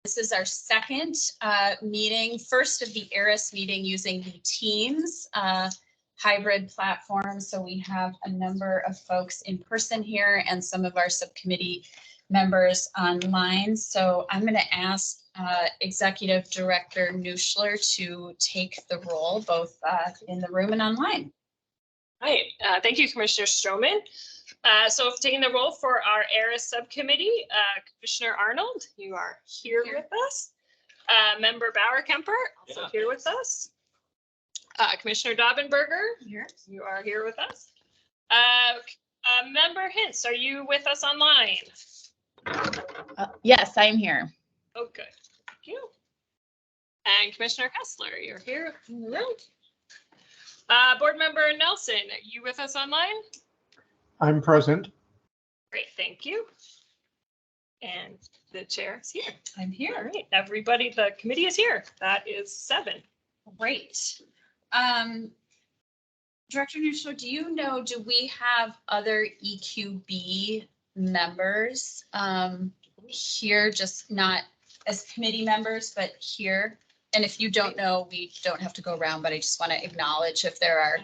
This is our second meeting, first of the ERIS meeting using the Teams hybrid platform. So we have a number of folks in person here and some of our subcommittee members online. So I'm going to ask Executive Director Nuschler to take the role both in the room and online. Right. Thank you, Commissioner Stroman. So taking the role for our ERIS subcommittee, Commissioner Arnold, you are here with us. Member Bauer-Kemper, also here with us. Commissioner Daubenberger, you are here with us. Member Hintz, are you with us online? Yes, I'm here. Oh, good. Thank you. And Commissioner Kessler, you're here in the room. Board Member Nelson, are you with us online? I'm present. Great, thank you. And the chair is here. I'm here. All right, everybody, the committee is here. That is 7. Great. Director Nuschler, do you know, do we have other EQB members here, just not as committee members, but here? And if you don't know, we don't have to go around, but I just want to acknowledge if there are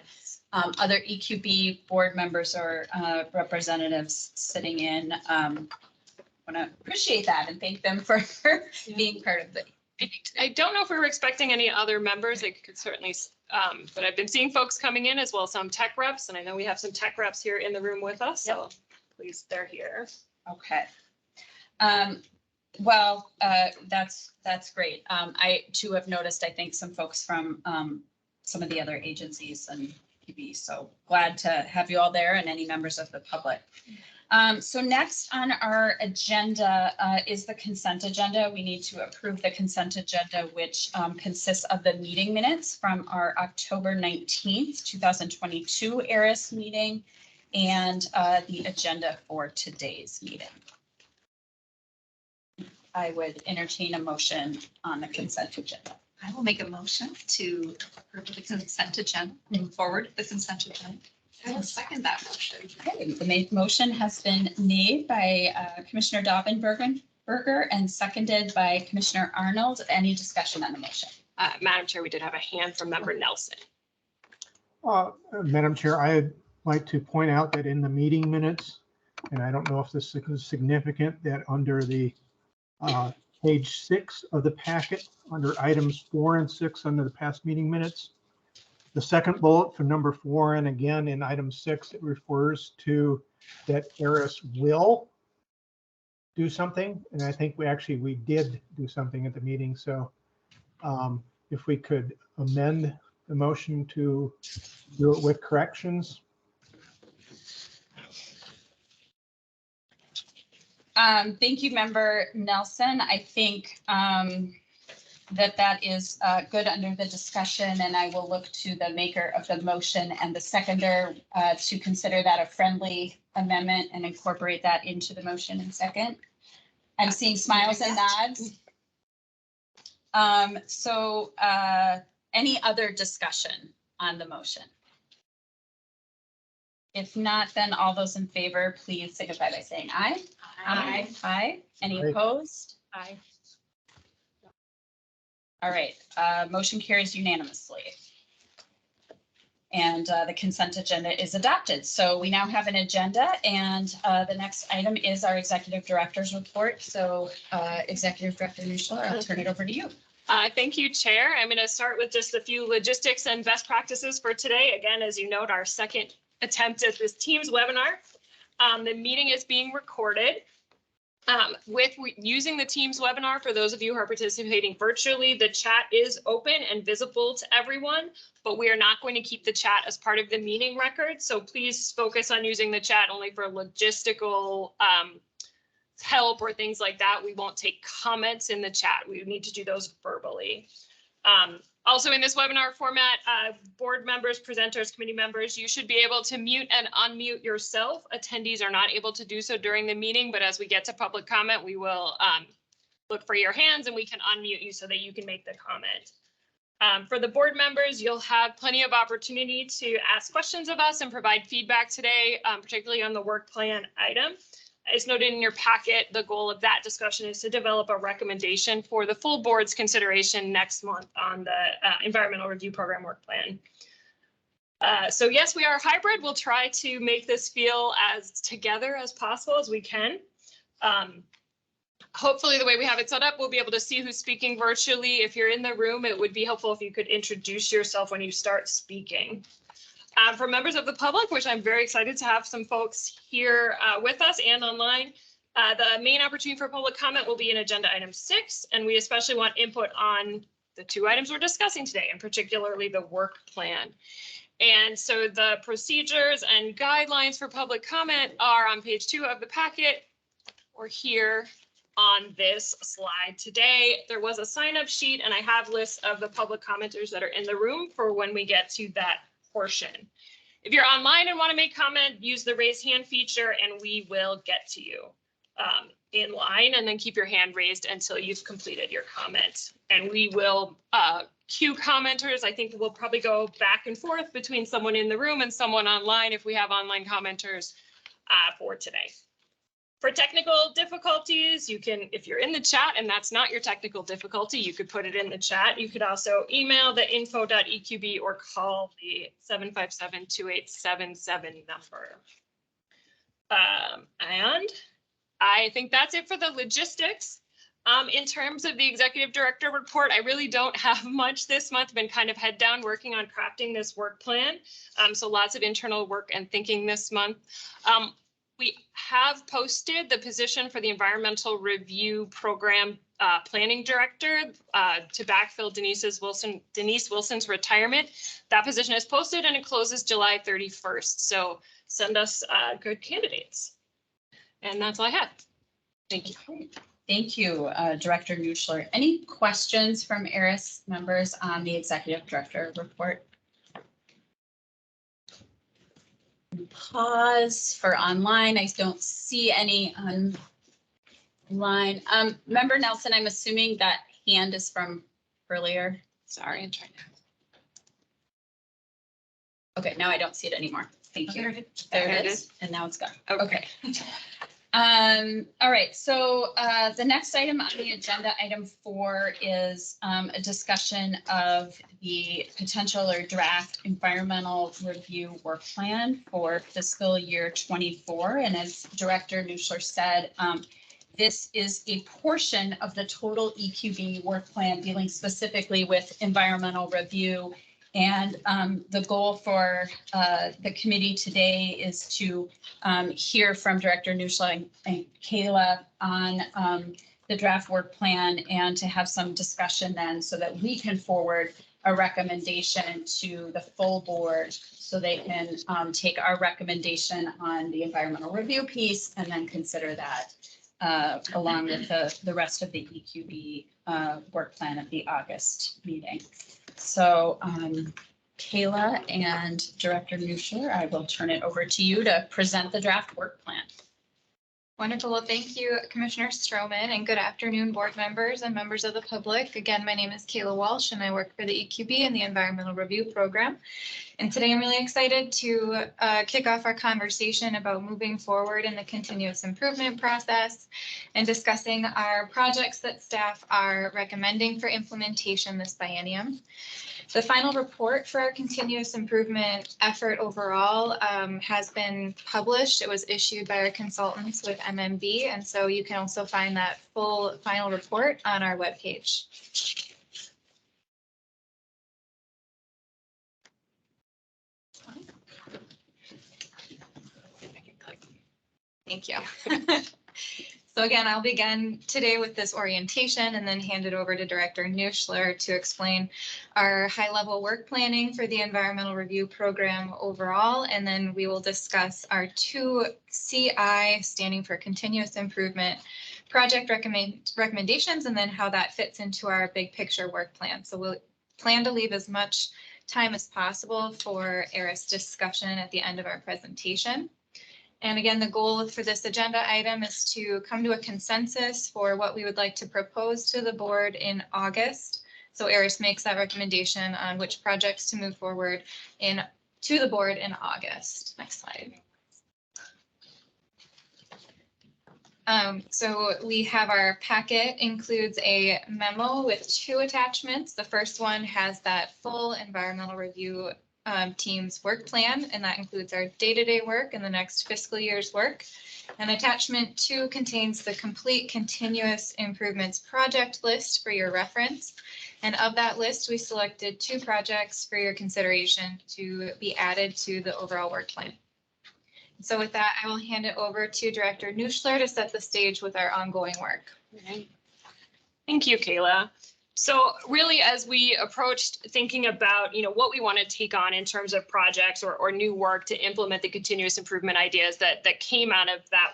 other EQB board members or representatives sitting in. Want to appreciate that and thank them for being part of the meeting today. I don't know if we were expecting any other members. They could certainly, but I've been seeing folks coming in as well, some tech reps, and I know we have some tech reps here in the room with us. So please, they're here. Okay. Well, that's great. I too have noticed, I think, some folks from some of the other agencies and PB. So glad to have you all there and any members of the public. So next on our agenda is the consent agenda. We need to approve the consent agenda, which consists of the meeting minutes from our October 19th, 2022 ERIS meeting and the agenda for today's meeting. I would entertain a motion on the consent agenda. I will make a motion to approve the consent agenda, move forward the consent agenda. I will second that motion. Okay, the motion has been made by Commissioner Daubenberger and seconded by Commissioner Arnold. Any discussion on the motion? Madam Chair, we did have a hand from Member Nelson. Madam Chair, I'd like to point out that in the meeting minutes, and I don't know if this is significant, that under the page 6 of the packet, under items 4 and 6 under the past meeting minutes, the second bullet for number 4, and again in item 6, it refers to that ERIS will do something, and I think we did do something at the meeting. So if we could amend the motion to do it with corrections. Thank you, Member Nelson. I think that is good under the discussion, and I will look to the maker of the motion and the seconder to consider that a friendly amendment and incorporate that into the motion and second. I'm seeing smiles and nods. So any other discussion on the motion? If not, then all those in favor, please signify by saying aye. Aye. Aye. Any opposed? Aye. All right, motion carries unanimously. And the consent agenda is adopted. So we now have an agenda, and the next item is our executive director's report. So Executive Director Nuschler, I'll turn it over to you. Thank you, Chair. I'm going to start with just a few logistics and best practices for today. Again, as you note, our second attempt at this Teams webinar. The meeting is being recorded. With using the Teams webinar, for those of you who are participating virtually, the chat is open and visible to everyone, but we are not going to keep the chat as part of the meeting record. So please focus on using the chat only for logistical help or things like that. We won't take comments in the chat. We need to do those verbally. Also in this webinar format, board members, presenters, committee members, you should be able to mute and unmute yourself. Attendees are not able to do so during the meeting, but as we get to public comment, we will look for your hands and we can unmute you so that you can make the comment. For the board members, you'll have plenty of opportunity to ask questions of us and provide feedback today, particularly on the work plan item. As noted in your packet, the goal of that discussion is to develop a recommendation for the full board's consideration next month on the environmental review program work plan. So yes, we are hybrid. We'll try to make this feel as together as possible as we can. Hopefully the way we have it set up, we'll be able to see who's speaking virtually. If you're in the room, it would be helpful if you could introduce yourself when you start speaking. For members of the public, which I'm very excited to have some folks here with us and online, the main opportunity for public comment will be in agenda item 6, and we especially want input on the 2 items we're discussing today, and particularly the work plan. And so the procedures and guidelines for public comment are on page 2 of the packet or here on this slide. Today, there was a sign-up sheet, and I have lists of the public commenters that are in the room for when we get to that portion. If you're online and want to make comment, use the raise hand feature and we will get to you in line, and then keep your hand raised until you've completed your comment. And we will queue commenters. I think we'll probably go back and forth between someone in the room and someone online if we have online commenters for today. For technical difficulties, you can, if you're in the chat and that's not your technical difficulty, you could put it in the chat. You could also email the info.eqb or call the 757-2877 number. And I think that's it for the logistics. In terms of the executive director report, I really don't have much this month. Been kind of head down working on crafting this work plan. So lots of internal work and thinking this month. We have posted the position for the environmental review program planning director to backfill Denise Wilson's retirement. That position is posted and it closes July 31st. So send us good candidates. And that's all I have. Thank you. Thank you, Director Nuschler. Any questions from ARIS members on the executive director report? Pause for online. I don't see any online. Member Nelson, I'm assuming that hand is from earlier. Sorry, I'm trying to. Okay, now I don't see it anymore. Thank you. There There it it is. And now it's gone. Okay. All right, so the next item on the agenda, item 4, is a discussion of the potential or draft environmental review work plan for fiscal year 24. And as Director Nuschler said, this is a portion of the total EQB work plan dealing specifically with environmental review. And the goal for the committee today is to hear from Director Nuschler and Kayla on the draft work plan and to have some discussion then so that we can forward a recommendation to the full board so they can take our recommendation on the environmental review piece and then consider that along with the rest of the EQB work plan at the August meeting. So Kayla and Director Nuschler, I will turn it over to you to present the draft work plan. Wonderful. Well, thank you, Commissioner Stroman, and good afternoon, board members and members of the public. Again, my name is Kayla Walsh, and I work for the EQB and the Environmental Review Program. And today I'm really excited to kick off our conversation about moving forward in the continuous improvement process and discussing our projects that staff are recommending for implementation this biennium. The final report for our continuous improvement effort overall has been published. It was issued by our consultants with MMB, and so you can also find that full final report on our webpage. Thank you. So again, I'll begin today with this orientation and then hand it over to Director Nuschler to explain our high-level work planning for the environmental review program overall. And then we will discuss our 2 CI, standing for continuous improvement, project recommendations, and then how that fits into our big picture work plan. So we'll plan to leave as much time as possible for ARIS discussion at the end of our presentation. And again, the goal for this agenda item is to come to a consensus for what we would like to propose to the board in August. So ARIS makes that recommendation on which projects to move forward to the board in August. Next slide. So we have our packet includes a memo with 2 attachments. The first one has that full environmental review team's work plan, and that includes our day-to-day work and the next fiscal year's work. And attachment 2 contains the complete continuous improvements project list for your reference. And of that list, we selected 2 projects for your consideration to be added to the overall work plan. So with that, I will hand it over to Director Nuschler to set the stage with our ongoing work. Okay. Thank you, Kayla. So really, as we approached thinking about, what we want to take on in terms of projects or new work to implement the continuous improvement ideas that came out of that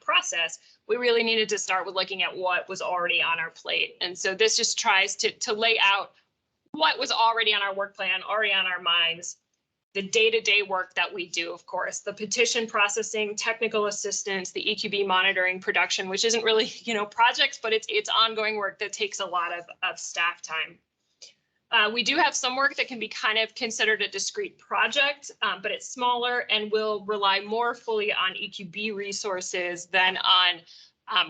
process, we really needed to start with looking at what was already on our plate. And so this just tries to lay out what was already on our work plan, already on our minds, the day-to-day work that we do, of course, the petition processing, technical assistance, the EQB monitoring, production, which isn't really, projects, but it's ongoing work that takes a lot of staff time. We do have some work that can be kind of considered a discrete project, but it's smaller and will rely more fully on EQB resources than on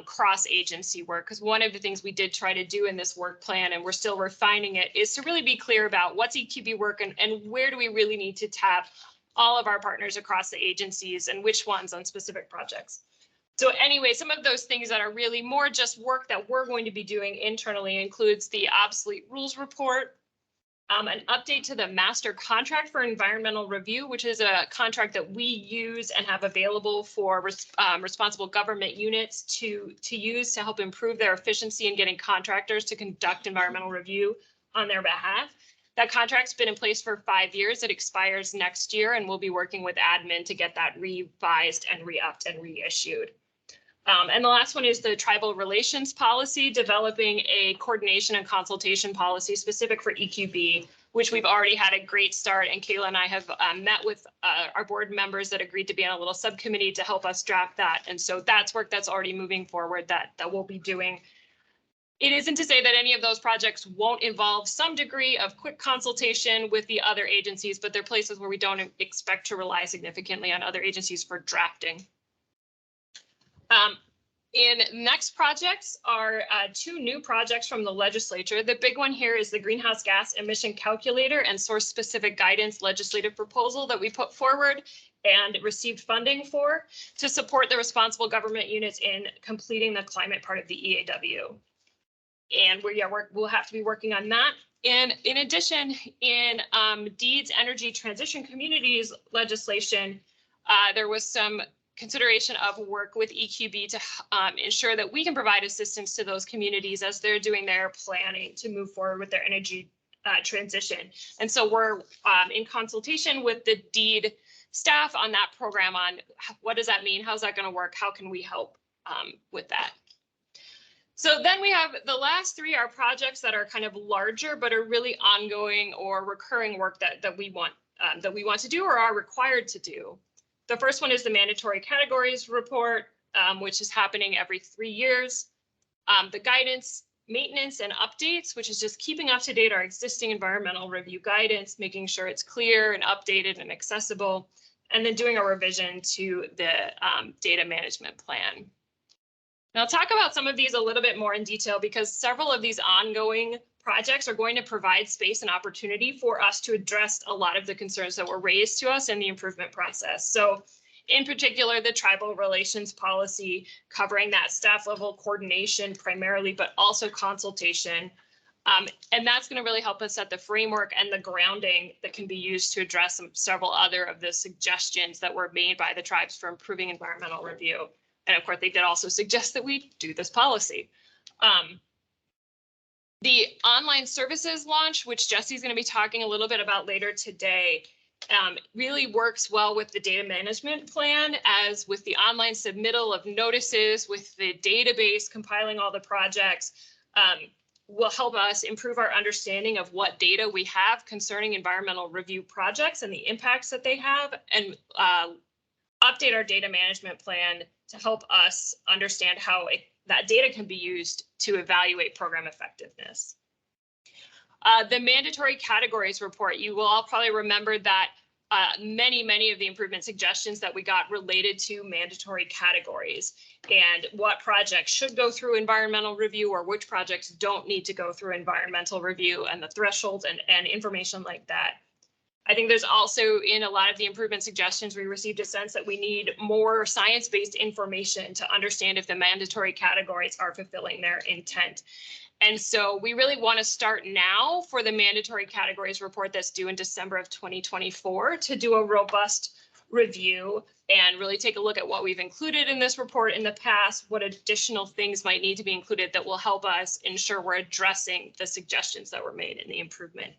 cross-agency work, because one of the things we did try to do in this work plan, and we're still refining it, is to really be clear about what's EQB work and where do we really need to tap all of our partners across the agencies and which ones on specific projects. So anyway, some of those things that are really more just work that we're going to be doing internally includes the obsolete rules report, an update to the master contract for environmental review, which is a contract that we use and have available for responsible government units to use to help improve their efficiency in getting contractors to conduct environmental review on their behalf. That contract's been in place for 5 years. It expires next year, and we'll be working with admin to get that revised and re-upped and reissued. And the last one is the tribal relations policy, developing a coordination and consultation policy specific for EQB, which we've already had a great start. And Kayla and I have met with our board members that agreed to be on a little subcommittee to help us draft that. And so that's work that's already moving forward that we'll be doing. It isn't to say that any of those projects won't involve some degree of quick consultation with the other agencies, but they're places where we don't expect to rely significantly on other agencies for drafting. In next projects are 2 new projects from the legislature. The big one here is the greenhouse gas emission calculator and source specific guidance legislative proposal that we put forward and received funding for to support the responsible government units in completing the climate part of the EAW. And we'll have to be working on that. And in addition, in DEED's energy transition communities legislation, there was some consideration of work with EQB to ensure that we can provide assistance to those communities as they're doing their planning to move forward with their energy transition. And so we're in consultation with the DEED staff on that program on what does that mean? How's that going to work? How can we help with that? So then we have the last 3 are projects that are kind of larger, but are really ongoing or recurring work that we want to do or are required to do. The first one is the mandatory categories report, which is happening every 3 years. The guidance, maintenance, and updates, which is just keeping up to date our existing environmental review guidance, making sure it's clear and updated and accessible, and then doing a revision to the data management plan. Now, I'll talk about some of these a little bit more in detail because several of these ongoing projects are going to provide space and opportunity for us to address a lot of the concerns that were raised to us in the improvement process. So in particular, the tribal relations policy covering that staff level coordination primarily, but also consultation. And that's going to really help us set the framework and the grounding that can be used to address several other of the suggestions that were made by the tribes for improving environmental review. And of course, they did also suggest that we do this policy. The online services launch, which Jesse's going to be talking a little bit about later today, really works well with the data management plan, as with the online submittal of notices, with the database compiling all the projects, will help us improve our understanding of what data we have concerning environmental review projects and the impacts that they have, and update our data management plan to help us understand how that data can be used to evaluate program effectiveness. The mandatory categories report, you will all probably remember that many of the improvement suggestions that we got related to mandatory categories and what projects should go through environmental review or which projects don't need to go through environmental review and the thresholds and information like that. I think there's also in a lot of the improvement suggestions, we received a sense that we need more science-based information to understand if the mandatory categories are fulfilling their intent. And so we really want to start now for the mandatory categories report that's due in December of 2024 to do a robust review and really take a look at what we've included in this report in the past, what additional things might need to be included that will help us ensure we're addressing the suggestions that were made in the improvement.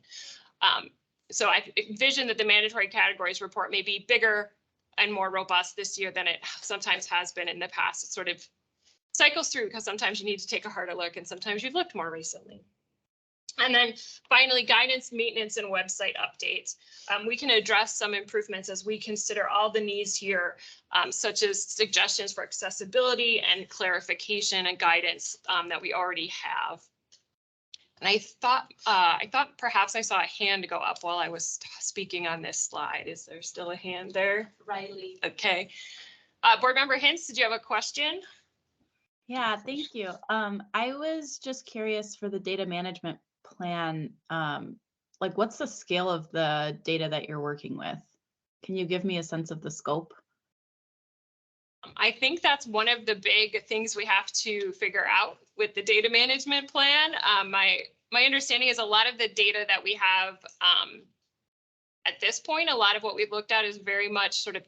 So I envision that the mandatory categories report may be bigger and more robust this year than it sometimes has been in the past. It sort of cycles through because sometimes you need to take a harder look and sometimes you've looked more recently. And then finally, guidance, maintenance, and website updates. We can address some improvements as we consider all the needs here, such as suggestions for accessibility and clarification and guidance that we already have. And I thought perhaps I saw a hand go up while I was speaking on this slide. Is there still a hand there? Riley. Okay. Board Member Hintz, did you have a question? Yeah, thank you. I was just curious for the data management plan, like what's the scale of the data that you're working with? Can you give me a sense of the scope? I think that's one of the big things we have to figure out with the data management plan. My understanding is a lot of the data that we have at this point, a lot of what we've looked at is very much sort of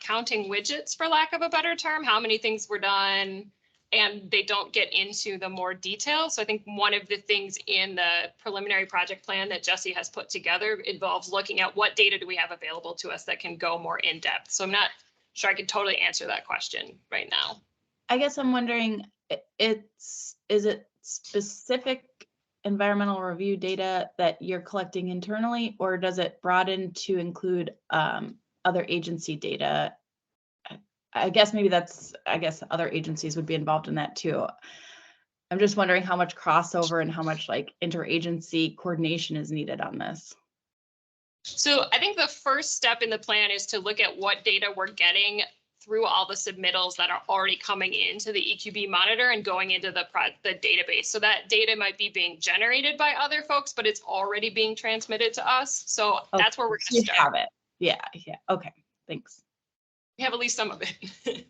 counting widgets, for lack of a better term, how many things were done, and they don't get into the more detail. So I think one of the things in the preliminary project plan that Jesse has put together involves looking at what data do we have available to us that can go more in depth. So I'm not sure I can totally answer that question right now. I guess I'm wondering, is it specific environmental review data that you're collecting internally, or does it broaden to include other agency data? I guess maybe other agencies would be involved in that too. I'm just wondering how much crossover and how much like interagency coordination is needed on this. So I think the first step in the plan is to look at what data we're getting through all the submittals that are already coming into the EQB monitor and going into the database. So that data might be being generated by other folks, but it's already being transmitted to us. So that's where we're going to start. Have it. Yeah. Okay. Thanks. We have at least some of it.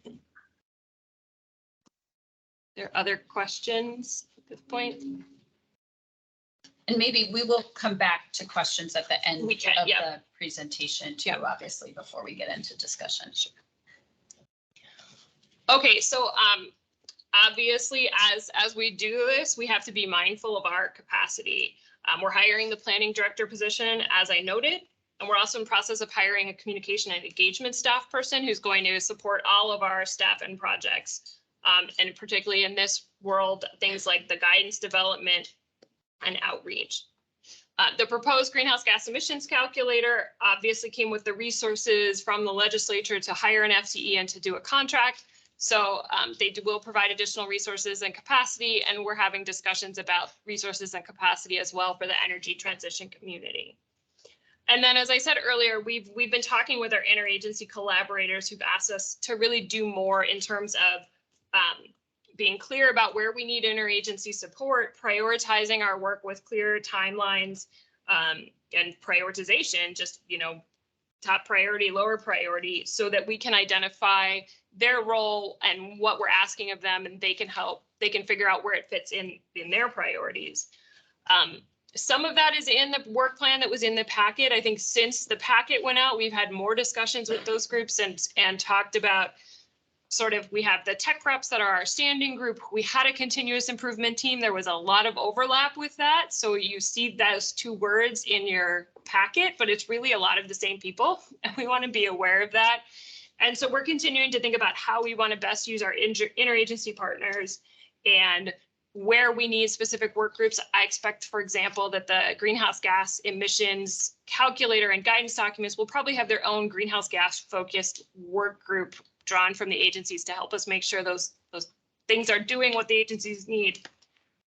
There are other questions at this point? And maybe we will come back to questions at the end of yeah. the presentation too, obviously, before we get into discussion. Sure. Okay, so obviously, as we do this, we have to be mindful of our capacity. We're hiring the planning director position, as I noted, and we're also in process of hiring a communication and engagement staff person who's going to support all of our staff and projects. And particularly in this world, things like the guidance development and outreach. The proposed greenhouse gas emissions calculator obviously came with the resources from the legislature to hire an FTE and to do a contract. So they will provide additional resources and capacity, and we're having discussions about resources and capacity as well for the energy transition community. And then, as I said earlier, we've been talking with our interagency collaborators who've asked us to really do more in terms of being clear about where we need interagency support, prioritizing our work with clear timelines and prioritization, just, top priority, lower priority, so that we can identify their role and what we're asking of them, and they can figure out where it fits in their priorities. Some of that is in the work plan that was in the packet. I think since the packet went out, we've had more discussions with those groups and talked about we have the tech reps that are our standing group. We had a continuous improvement team. There was a lot of overlap with that. So you see those two words in your packet, but it's really a lot of the same people. And we want to be aware of that. And so we're continuing to think about how we want to best use our interagency partners and where we need specific work groups. I expect, for example, that the greenhouse gas emissions calculator and guidance documents will probably have their own greenhouse gas focused work group drawn from the agencies to help us make sure those things are doing what the agencies need.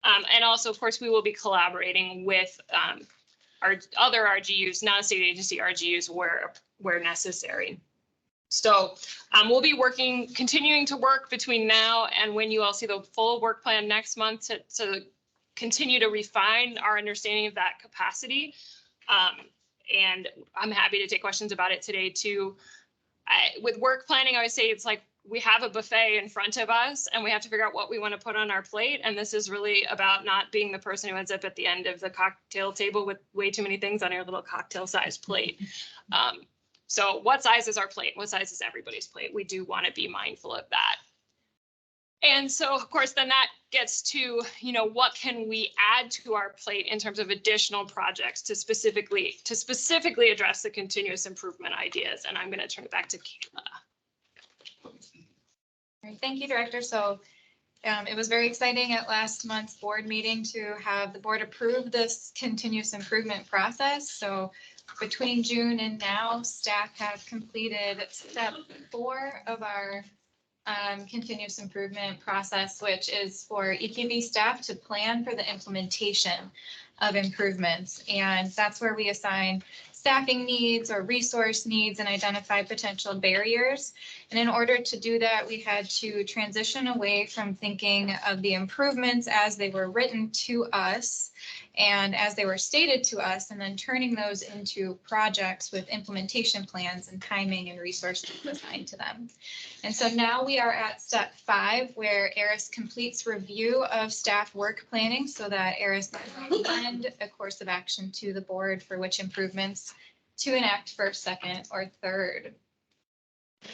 And also, of course, we will be collaborating with our other RGUs, non-state agency RGUs where necessary. So we'll be continuing to work between now and when you all see the full work plan next month to continue to refine our understanding of that capacity. And I'm happy to take questions about it today too. With work planning, I would say it's like we have a buffet in front of us and we have to figure out what we want to put on our plate. And this is really about not being the person who ends up at the end of the cocktail table with way too many things on your little cocktail sized plate. So what size is our plate? What size is everybody's plate? We do want to be mindful of that. And so, of course, then that gets to, you know, what can we add to our plate in terms of additional projects to specifically address the continuous improvement ideas. And I'm going to turn it back to Kayla. All right, thank you, Director. So it was very exciting at last month's board meeting to have the board approve this continuous improvement process. So between June and now, staff have completed step 4 of our continuous improvement process, which is for EQB staff to plan for the implementation of improvements. And that's where we assign staffing needs or resource needs and identify potential barriers. And in order to do that, we had to transition away from thinking of the improvements as they were written to us and as they were stated to us, and then turning those into projects with implementation plans and timing and resources assigned to them. And so now we are at step 5, where ARIS completes review of staff work planning so that ARIS can recommend a course of action to the board for which improvements to enact first, second, or third.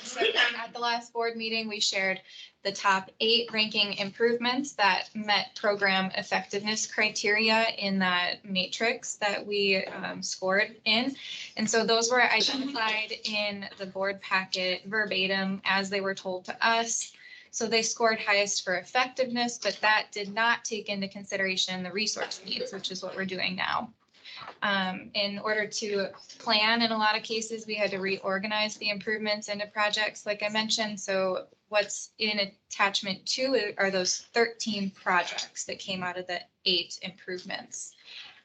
So at the last board meeting, we shared the top 8 ranking improvements that met program effectiveness criteria in that matrix that we scored in. And so those were identified in the board packet verbatim as they were told to us. So they scored highest for effectiveness, but that did not take into consideration the resource needs, which is what we're doing now. In order to plan, in a lot of cases, we had to reorganize the improvements into projects, like I mentioned. So what's in attachment 2 are those 13 projects that came out of the 8 improvements.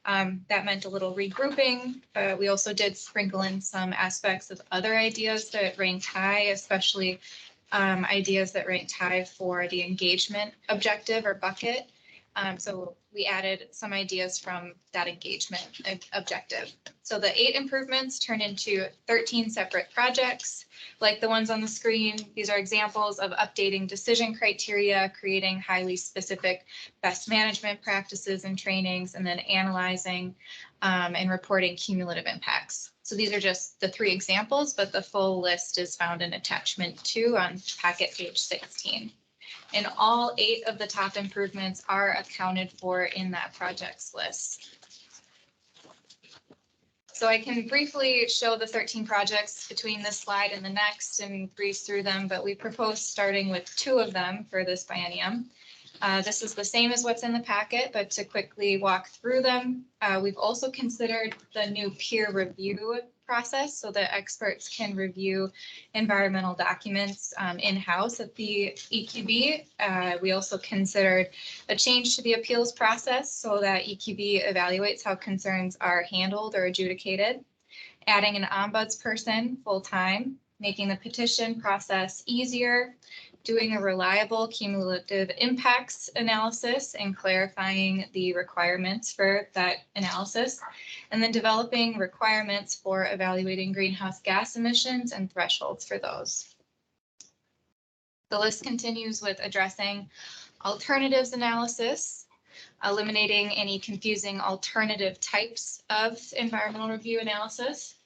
That meant a little regrouping. We also did sprinkle in some aspects of other ideas that ranked high, especially ideas that ranked high for the engagement objective or bucket. So we added some ideas from that engagement objective. So the 8 improvements turn into 13 separate projects, like the ones on the screen. These are examples of updating decision criteria, creating highly specific best management practices and trainings, and then analyzing and reporting cumulative impacts. So these are just the 3 examples, but the full list is found in attachment 2 on packet page 16. And all 8 of the top improvements are accounted for in that projects list. So I can briefly show the 13 projects between this slide and the next and breeze through them, but we propose starting with 2 of them for this biennium. This is the same as what's in the packet, but to quickly walk through them, we've also considered the new peer review process so that experts can review environmental documents in-house at the EQB. We also considered a change to the appeals process so that EQB evaluates how concerns are handled or adjudicated, adding an ombudsperson full-time, making the petition process easier, doing a reliable cumulative impacts analysis and clarifying the requirements for that analysis, and then developing requirements for evaluating greenhouse gas emissions and thresholds for those. The list continues with addressing alternatives analysis, eliminating any confusing alternative types of environmental review analysis,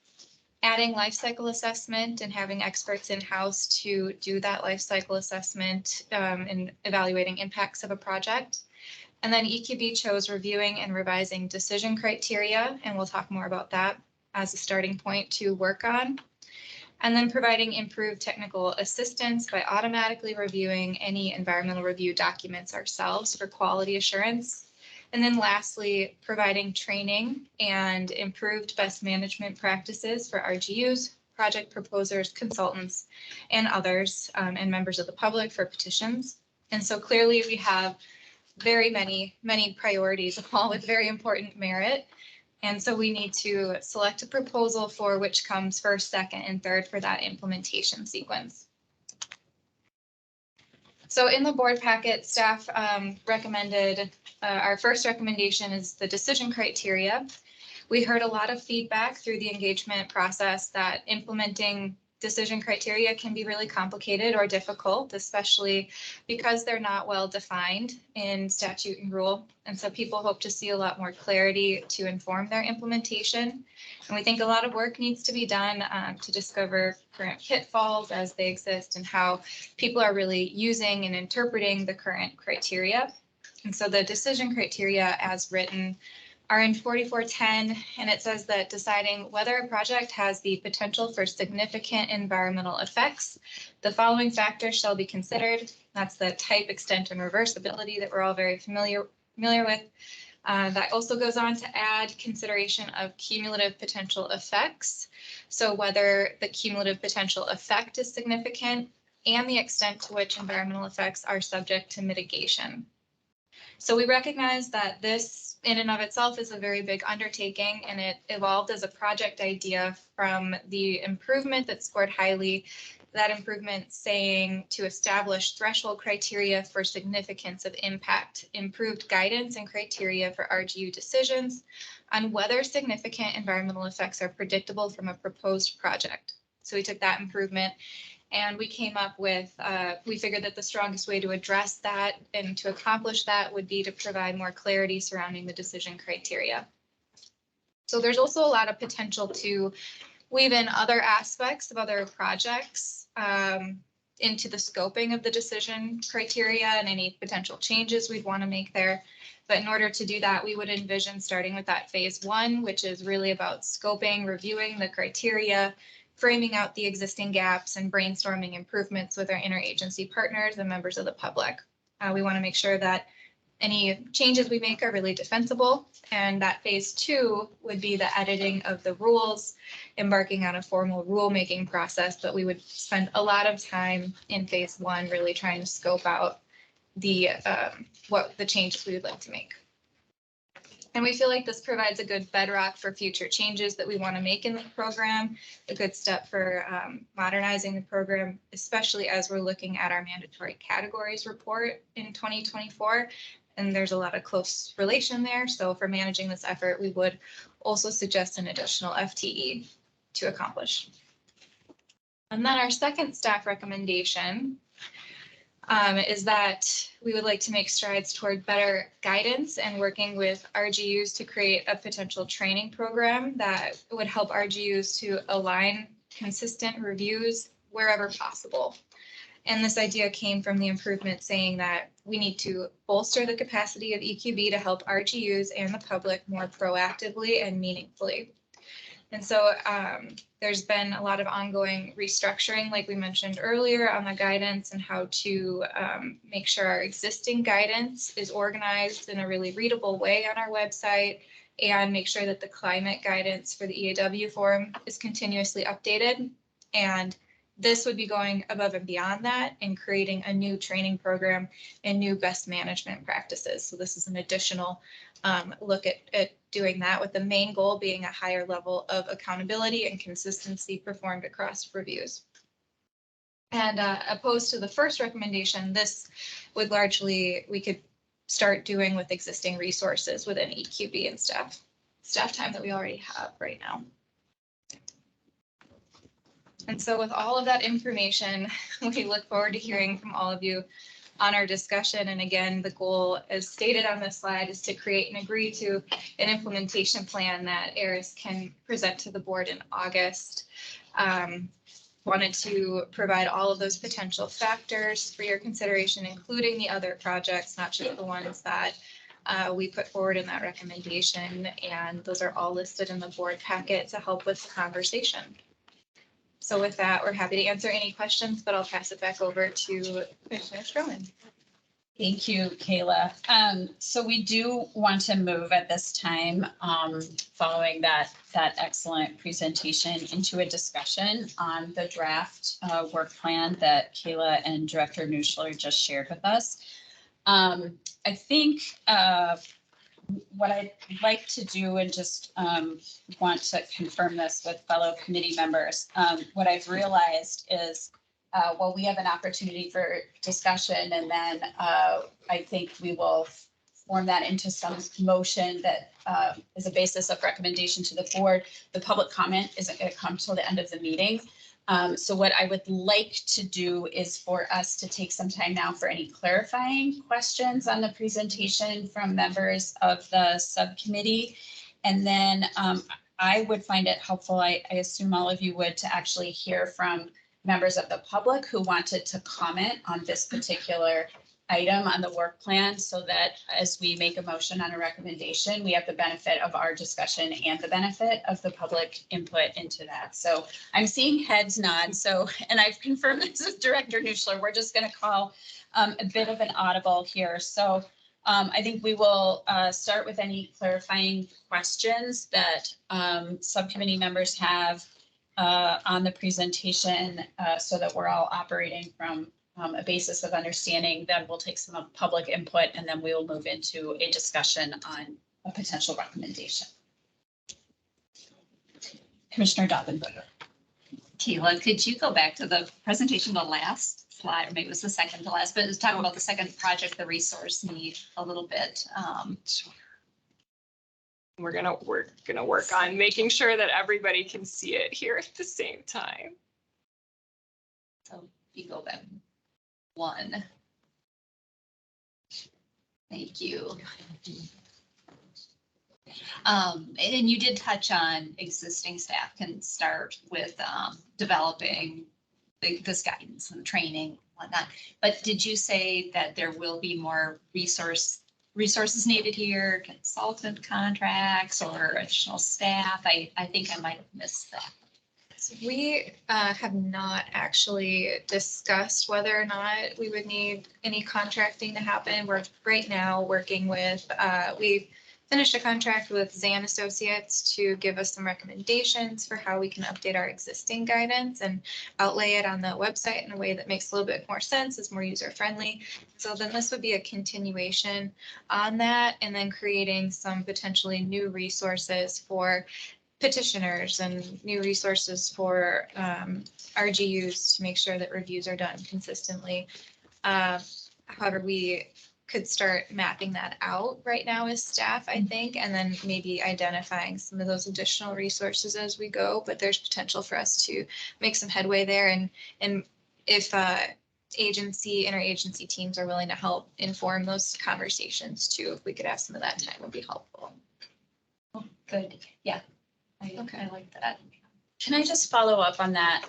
adding life cycle assessment and having experts in-house to do that life cycle assessment and evaluating impacts of a project. And then EQB chose reviewing and revising decision criteria, and we'll talk more about that as a starting point to work on. And then providing improved technical assistance by automatically reviewing any environmental review documents ourselves for quality assurance. And then lastly, providing training and improved best management practices for RGUs, project proposers, consultants, and others, and members of the public for petitions. And so clearly we have very many priorities, all with very important merit. And so we need to select a proposal for which comes first, second, and third for that implementation sequence. So in the board packet, staff recommended, our first recommendation is the decision criteria. We heard a lot of feedback through the engagement process that implementing decision criteria can be really complicated or difficult, especially because they're not well defined in statute and rule. And so people hope to see a lot more clarity to inform their implementation. And we think a lot of work needs to be done to discover current pitfalls as they exist and how people are really using and interpreting the current criteria. And so the decision criteria as written are in 4410, and it says that deciding whether a project has the potential for significant environmental effects, the following factors shall be considered. That's the type, extent, and reversibility that we're all very familiar with. That also goes on to add consideration of cumulative potential effects. So whether the cumulative potential effect is significant and the extent to which environmental effects are subject to mitigation. So we recognize that this in and of itself is a very big undertaking, and it evolved as a project idea from the improvement that scored highly, that improvement saying to establish threshold criteria for significance of impact, improved guidance and criteria for RGU decisions on whether significant environmental effects are predictable from a proposed project. So we took that improvement and we came up with, we figured that the strongest way to address that and to accomplish that would be to provide more clarity surrounding the decision criteria. So there's also a lot of potential to weave in other aspects of other projects into the scoping of the decision criteria and any potential changes we'd want to make there. But in order to do that, we would envision starting with that phase one, which is really about scoping, reviewing the criteria, framing out the existing gaps, and brainstorming improvements with our interagency partners and members of the public. We want to make sure that any changes we make are really defensible, and that phase two would be the editing of the rules, embarking on a formal rulemaking process, but we would spend a lot of time in phase one really trying to scope out the what the changes we would like to make. And we feel like this provides a good bedrock for future changes that we want to make in the program, a good step for modernizing the program, especially as we're looking at our mandatory categories report in 2024. And there's a lot of close relation there. So for managing this effort, we would also suggest an additional FTE to accomplish. And then our second staff recommendation is that we would like to make strides toward better guidance and working with RGUs to create a potential training program that would help RGUs to align consistent reviews wherever possible. And this idea came from the improvement saying that we need to bolster the capacity of EQB to help RGUs and the public more proactively and meaningfully. And so there's been a lot of ongoing restructuring, like we mentioned earlier, on the guidance and how to make sure our existing guidance is organized in a really readable way on our website, and make sure that the climate guidance for the EAW forum is continuously updated. And this would be going above and beyond that and creating a new training program and new best management practices. So this is an additional look at doing that, with the main goal being a higher level of accountability and consistency performed across reviews. And opposed to the first recommendation, this would largely, we could start doing with existing resources within EQB and staff time that we already have right now. And so with all of that information, we look forward to hearing from all of you on our discussion. And again, the goal, as stated on this slide, is to create and agree to an implementation plan that ARIS can present to the board in August. Wanted to provide all of those potential factors for your consideration, including the other projects, not just the ones that we put forward in that recommendation. And those are all listed in the board packet to help with the conversation. So with that, we're happy to answer any questions, but I'll pass it back over to Commissioner Stroman. Thank you, Kayla. So we do want to move at this time, following that excellent presentation, into a discussion on the draft work plan that Kayla and Director Nuschler just shared with us. I think what I'd like to do, and just want to confirm this with fellow committee members, what I've realized is, well, we have an opportunity for discussion, and then I think we will form that into some motion that is a basis of recommendation to the board. The public comment isn't going to come till the end of the meeting. So what I would like to do is for us to take some time now for any clarifying questions on the presentation from members of the subcommittee. And then I would find it helpful, I assume all of you would, to actually hear from members of the public who wanted to comment on this particular item on the work plan, so that as we make a motion on a recommendation, we have the benefit of our discussion and the benefit of the public input into that. So I'm seeing heads nod. So, and I've confirmed this with Director Nuschler. We're just going to call a bit of an audible here. So I think we will start with any clarifying questions that subcommittee members have on the presentation, so that we're all operating from a basis of understanding. Then we'll take some public input, and then we will move into a discussion on a potential recommendation. Commissioner Dobbenberger. Keila, could you go back to the presentation, the last slide, or maybe it was the second to last, but it was talking about the second project, the resource need a little bit. We're gonna work on making sure that everybody can see it here at the same time. So if you go back one. Thank you. And you did touch on existing staff can start with developing this guidance and training and whatnot. But did you say that there will be more resources needed here, consultant contracts or additional staff? I think I might have missed that. We have not actually discussed whether or not we would need any contracting to happen. We're right now working with, we finished a contract with Zan Associates to give us some recommendations for how we can update our existing guidance and outlay it on the website in a way that makes a little bit more sense, is more user friendly. So then this would be a continuation on that, and then creating some potentially new resources for petitioners and new resources for RGUs to make sure that reviews are done consistently. However, we could start mapping that out right now as staff, I think, and then maybe identifying some of those additional resources as we go. But there's potential for us to make some headway there. And if interagency teams are willing to help inform those conversations too, if we could have some of that time, would be helpful. Oh, good. Yeah. Okay. I like that. Can I just follow up on that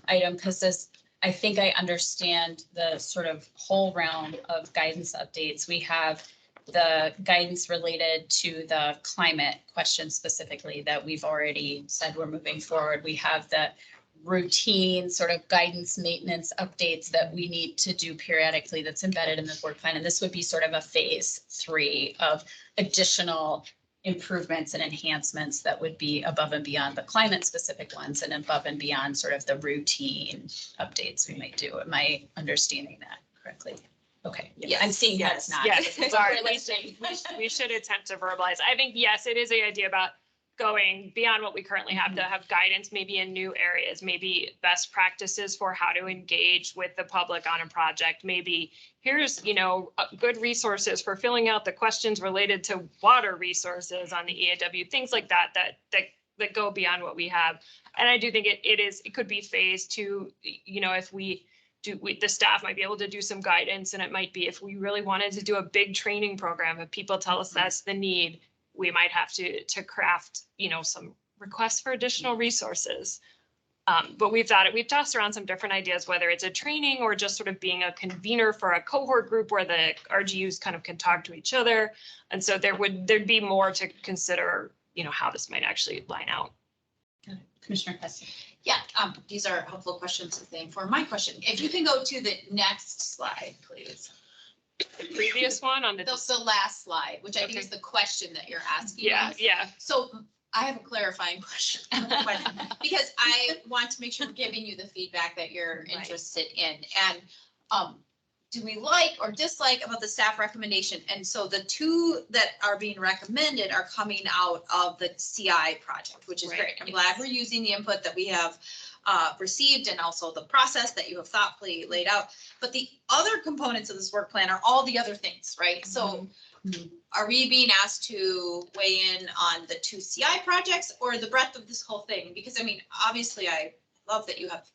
item? Because I think I understand the sort of whole realm of guidance updates. We have the guidance related to the climate question specifically that we've already said we're moving forward. We have the routine sort of guidance maintenance updates that we need to do periodically that's embedded in the work plan. And this would be sort of a phase 3 of additional improvements and enhancements that would be above and beyond the climate specific ones and above and beyond sort of the routine updates we might do. Am I understanding that correctly? Okay. Yes. I'm seeing that's not. Yes, sorry, We're listening. we should attempt to verbalize. I think, yes, it is the idea about going beyond what we currently have to have guidance, maybe in new areas, maybe best practices for how to engage with the public on a project. Maybe here's, good resources for filling out the questions related to water resources on the EAW, things like that go beyond what we have. And I do think it could be phase 2, if the staff might be able to do some guidance, and it might be if we really wanted to do a big training program, if people tell us that's the need, we might have to craft, some requests for additional resources. But we've tossed around some different ideas, whether it's a training or just sort of being a convener for a cohort group where the RGUs kind of can talk to each other. And so there'd be more to consider, how this might actually line out. Commissioner Hess. Yeah, these are helpful questions to think for. My question, if you can go to the next slide, please. The previous one on The last slide, which I think Okay. is the question that you're asking. Yeah, us. yeah. So I have a clarifying question. Because I want to make sure we're giving you the feedback that you're Right. interested in. And do we like or dislike about the staff recommendation? And so the two that are being recommended are coming out of the CI project, which is Right. great. I'm glad we're using the input that we have received and also the process that you have thoughtfully laid out. But the other components of this work plan are all the other things, right? So are we being asked to weigh in on the two CI projects or the breadth of this whole thing? Because I mean, obviously I love that you have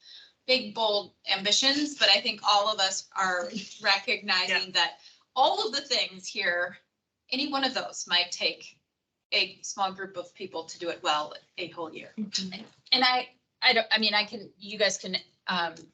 big, bold ambitions, but I think all of us are recognizing that all of the things here, any one of those might take a small group of people to do it well a whole year. And you guys can,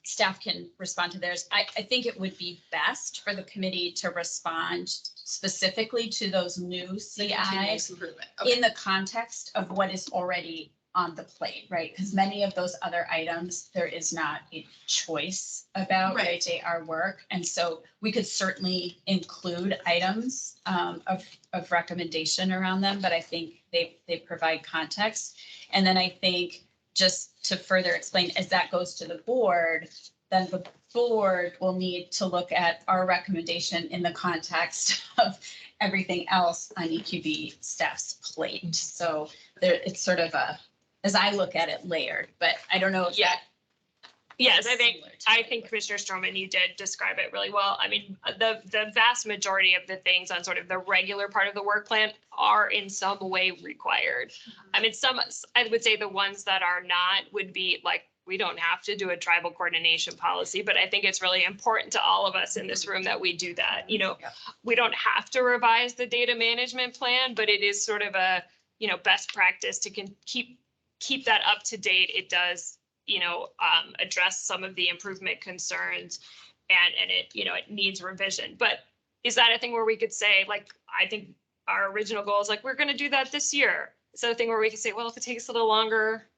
staff can respond to theirs. I think it would be best for the committee to respond specifically to those new The CIs continuous improvement. Okay. in the context of what is already on the plate, right? Because many of those other items, there is not a choice about, right? Right. They are work. And so we could certainly include items of recommendation around them, but I think they provide context. And then I think just to further explain, as that goes to the board, then the board will need to look at our recommendation in the context of everything else on EQB staff's plate. So there, it's sort of a, as I look at it, layered, but I don't know if Yeah. that. Yes, is I think, similar to I what think it Commissioner Stroman, you did describe it really well. I mean, the vast majority of the things on sort of the regular part of the work plan are in some way required. I mean, some, I would say the ones that are not would be like, we don't have to do a tribal coordination policy, but I think it's really important to all of us in this room that we do that. You know, Yeah. we don't have to revise the data management plan, but it is sort of a, you know, best practice to keep that up to date. It does, you know, address some of the improvement concerns and it, you know, it needs revision. But is that a thing where we could say, like, I think our original goal is like, we're going to do that this year. Is that a thing where we could say, well, if it takes a little longer,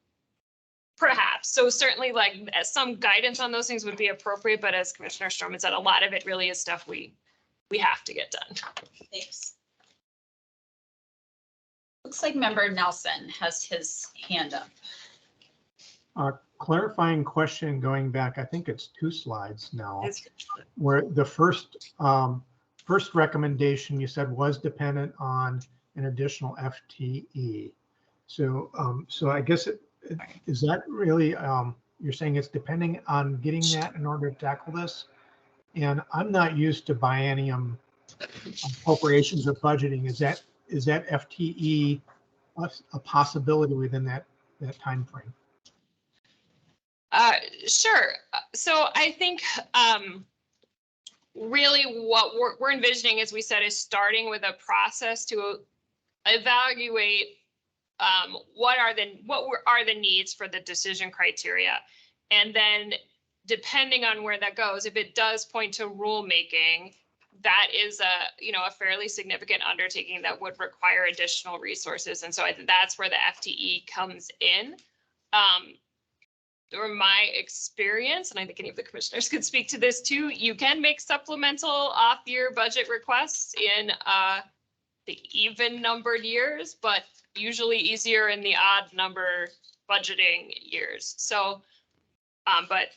perhaps. So certainly like some guidance on those things would be appropriate. But as Commissioner Stroman said, a lot of it really is stuff we have to get done. Thanks. Looks like member Nelson has his hand up. Clarifying question going back, I think it's 2 slides now, where the first recommendation you said was dependent on an additional FTE. So I guess is that really, you're saying it's depending on getting that in order to tackle this? And I'm not used to biennium appropriations or budgeting. Is that FTE a possibility within that time frame? Sure. So I think really what we're envisioning, as we said, is starting with a process to evaluate what are the needs for the decision criteria. And then depending on where that goes, if it does point to rulemaking, that is a fairly significant undertaking that would require additional resources. And so I think that's where the FTE comes in. From my experience, and I think any of the commissioners could speak to this too, you can make supplemental off-year budget requests in the even numbered years, but usually easier in the odd number budgeting years. So, but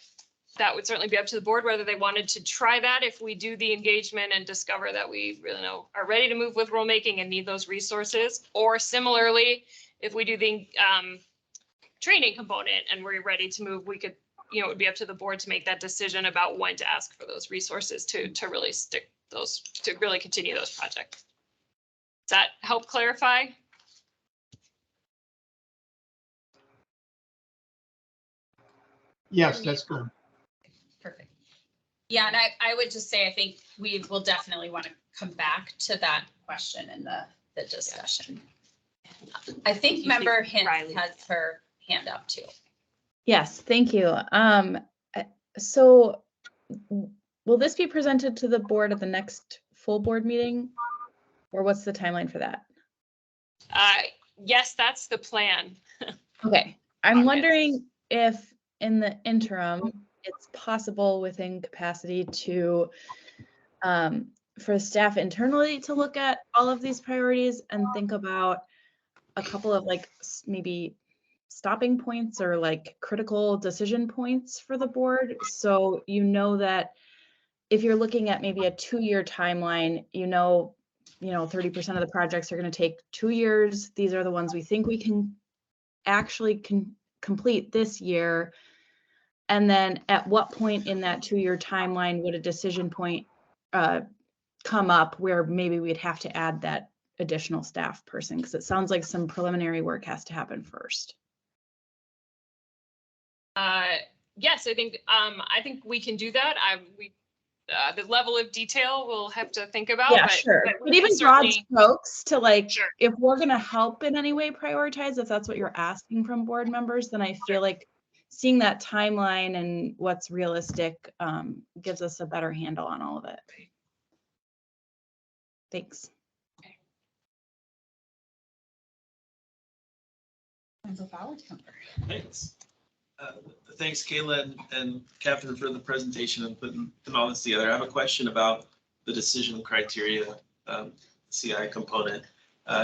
that would certainly be up to the board whether they wanted to try that if we do the engagement and discover that we really are ready to move with rulemaking and need those resources, or similarly, if we do the training component and we're ready to move, we could, it would be up to the board to make that decision about when to ask for those resources to really stick those, to really continue those projects. Does that help clarify? Yes, that's good. Perfect. Yeah, and I would just say, I think we will definitely want to come back to that question in the discussion. I think member Hint has her hand up too. Yes, thank you. So will this be presented to the board at the next full board meeting? Or what's the timeline for that? Yes, that's the plan. Okay, I'm wondering if in the interim, it's possible within capacity to, for staff internally to look at all of these priorities and think about a couple of like maybe stopping points or like critical decision points for the board. So that if you're looking at maybe a 2-year timeline, 30% of the projects are going to take 2 years. These are the ones we think we can actually complete this year. And then at what point in that 2-year timeline would a decision point come up where maybe we'd have to add that additional staff person? Because it sounds like some preliminary work has to happen first. Yes, I think we can do that. The level of detail we'll have to think about. Yeah, but, sure. we But can even broad certainly- strokes to like, Sure. if we're going to help in any way prioritize, if that's what you're asking from board members, then I feel like seeing that timeline and what's realistic gives us a better handle on all of it. Thanks. Thanks. Thanks, Kayla and Catherine, for the presentation and putting all this together. I have a question about the decision criteria, CI component,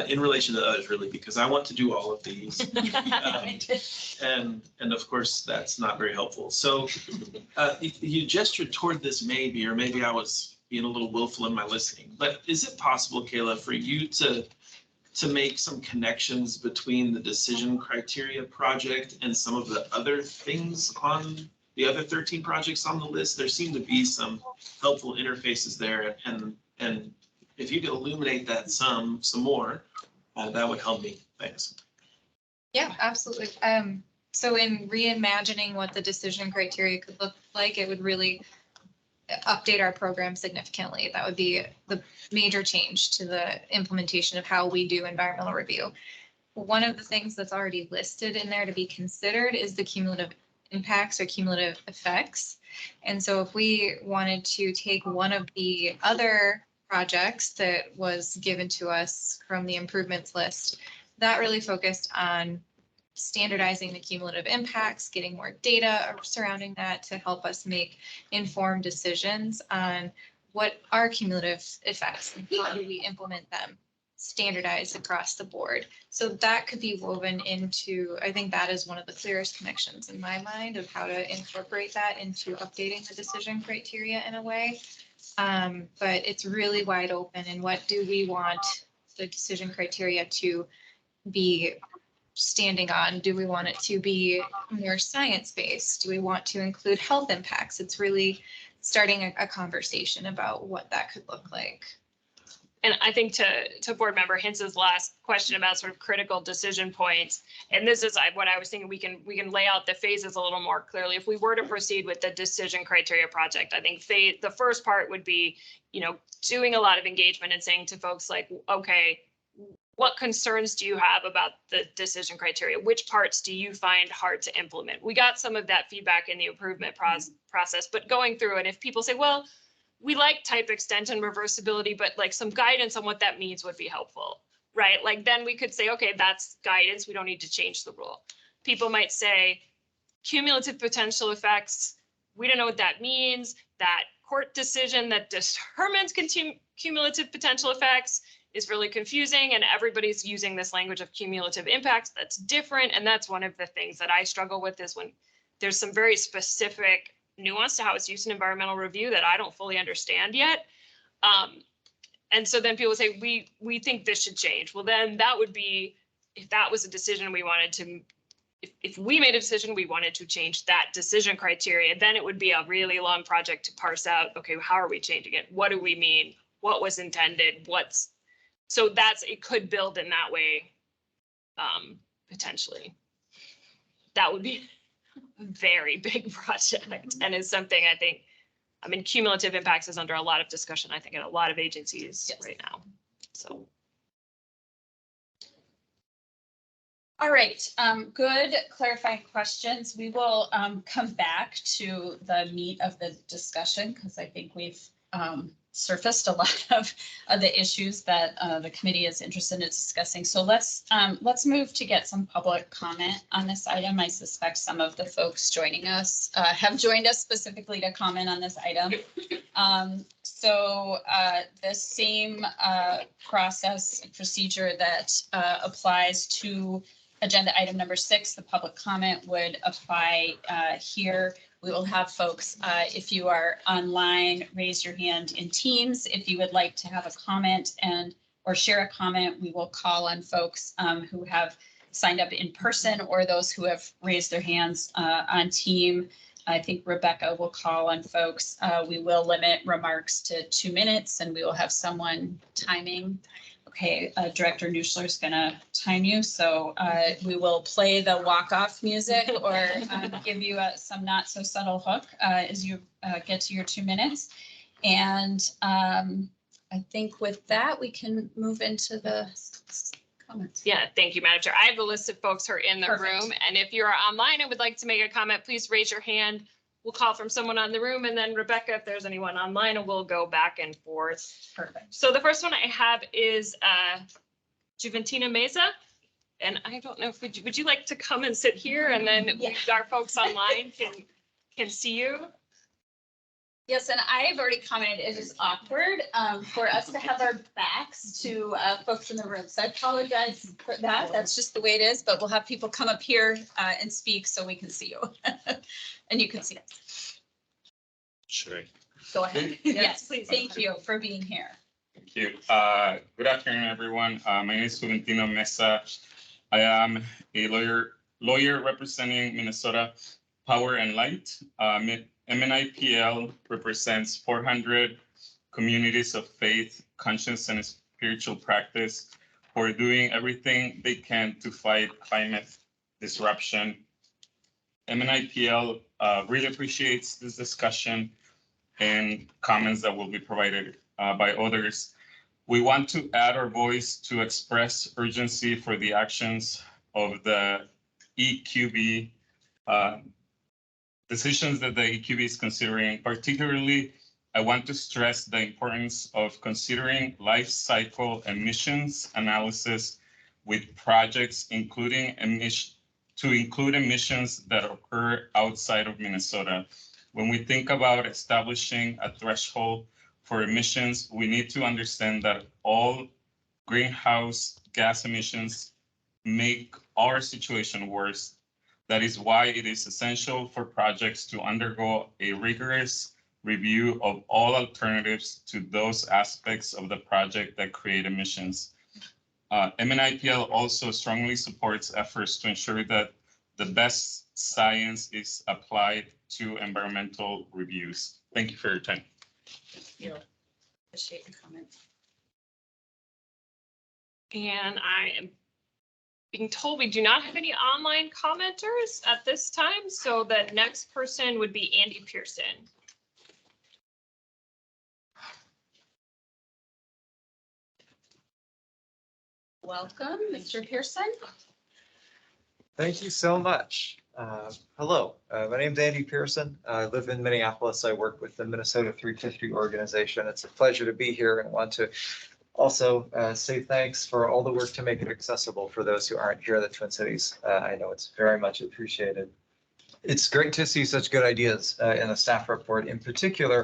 in relation to others, really, because I want to do all of these. And of course, that's not very helpful. So you gestured toward this maybe, or maybe I was being a little willful in my listening, but is it possible, Kayla, for you to make some connections between the decision criteria project and some of the other things on the other 13 projects on the list? There seem to be some helpful interfaces there, and if you could illuminate that some more, that would help me. Thanks. Yeah, absolutely. So in reimagining what the decision criteria could look like, it would really update our program significantly. That would be the major change to the implementation of how we do environmental review. One of the things that's already listed in there to be considered is the cumulative impacts or cumulative effects. And so if we wanted to take one of the other projects that was given to us from the improvements list, that really focused on standardizing the cumulative impacts, getting more data surrounding that to help us make informed decisions on what are cumulative effects and how do we implement them standardized across the board. So that could be woven into, I think that is one of the clearest connections in my mind of how to incorporate that into updating the decision criteria in a way. But it's really wide open. And what do we want the decision criteria to be standing on? Do we want it to be more science-based? Do we want to include health impacts? It's really starting a conversation about what that could look like. And I think to board member Hintz's last question about sort of critical decision points, and this is what I was thinking, we can lay out the phases a little more clearly. If we were to proceed with the decision criteria project, I think the first part would be, doing a lot of engagement and saying to folks like, okay, what concerns do you have about the decision criteria? Which parts do you find hard to implement? We got some of that feedback in the improvement process, but going through it, if people say, well, we like type extent and reversibility, but like some guidance on what that means would be helpful, right? Like then we could say, okay, that's guidance. We don't need to change the rule. People might say cumulative potential effects. We don't know what that means. That court decision that determines cumulative potential effects is really confusing, and everybody's using this language of cumulative impacts that's different. And that's one of the things that I struggle with, is when there's some very specific nuance to how it's used in environmental review that I don't fully understand yet. And so then people say, we think this should change. Well, then that would be, if that was a decision we wanted to, if we made a decision, we wanted to change that decision criteria, then it would be a really long project to parse out, okay, how are we changing it? What do we mean? What was intended? So it could build in that way, potentially. That would be a very big project, and is something cumulative impacts is under a lot of discussion, I think, in a lot of agencies right now. So. All right, good clarifying questions. We will come back to the meat of the discussion, because I think we've surfaced a lot of the issues that the committee is interested in discussing. So let's move to get some public comment on this item. I suspect some of the folks joining us have joined us specifically to comment on this item. So the same process and procedure that applies to agenda item number 6, the public comment would apply here. We will have folks, if you are online, raise your hand in Teams. If you would like to have a comment or share a comment, we will call on folks who have signed up in person or those who have raised their hands on team. I think Rebecca will call on folks. We will limit remarks to 2 minutes and we will have someone timing. Okay, Director Nuschler is going to time you. So we will play the walk-off music or give you some not so subtle hook as you get to your 2 minutes. And I think with that, we can move into the comments. Yeah, thank you, Madam Chair. I have a list of folks who are in the Perfect. room, and if you are online and would like to make a comment, please raise your hand. We'll call from someone on the room, and then Rebecca, if there's anyone online, and we'll go back and forth. Perfect. So the first one I have is Juventina Meza. And I don't know if would you like to come and sit here, and then our folks online can see you? Yes, and I have already commented, it is awkward for us to have our backs to folks in the room. So I apologize for that. That's just the way it is, but we'll have people come up here and speak so we can see you. And you can see us. Should I? Go ahead. Yes, please. Thank you for being here. Thank you. Good afternoon, everyone. My name is Juventino Mesa. I am a lawyer representing Minnesota Power and Light. MNIPL represents 400 communities of faith, conscience, and spiritual practice who are doing everything they can to fight climate disruption. MNIPL really appreciates this discussion and comments that will be provided by others. We want to add our voice to express urgency for the actions of the EQB decisions that the EQB is considering. Particularly, I want to stress the importance of considering life cycle emissions analysis with projects to include emissions that occur outside of Minnesota. When we think about establishing a threshold for emissions, we need to understand that all greenhouse gas emissions make our situation worse. That is why it is essential for projects to undergo a rigorous review of all alternatives to those aspects of the project that create emissions. MNIPL also strongly supports efforts to ensure that the best science is applied to environmental reviews. Thank you for your time. You appreciate your comments. And I am being told we do not have any online commenters at this time, so the next person would be Andy Pearson. Welcome, Mr. Pearson. Thank you so much. Hello, my name's Andy Pearson. I live in Minneapolis. I work with the Minnesota 350 organization. It's a pleasure to be here and want to also say thanks for all the work to make it accessible for those who aren't here in the Twin Cities. I know it's very much appreciated. It's great to see such good ideas in the staff report, in particular,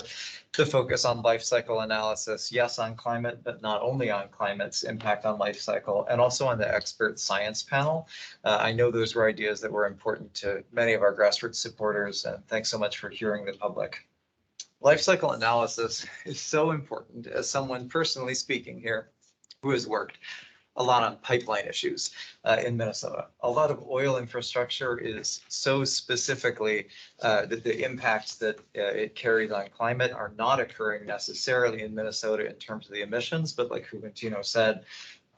the focus on life cycle analysis, yes, on climate, but not only on climate's impact on life cycle, and also on the expert science panel. I know those were ideas that were important to many of our grassroots supporters, and thanks so much for hearing the public. Life cycle analysis is so important, as someone personally speaking here who has worked a lot on pipeline issues in Minnesota. A lot of oil infrastructure is so specifically that the impacts that it carries on climate are not occurring necessarily in Minnesota in terms of the emissions, but like Juventino said,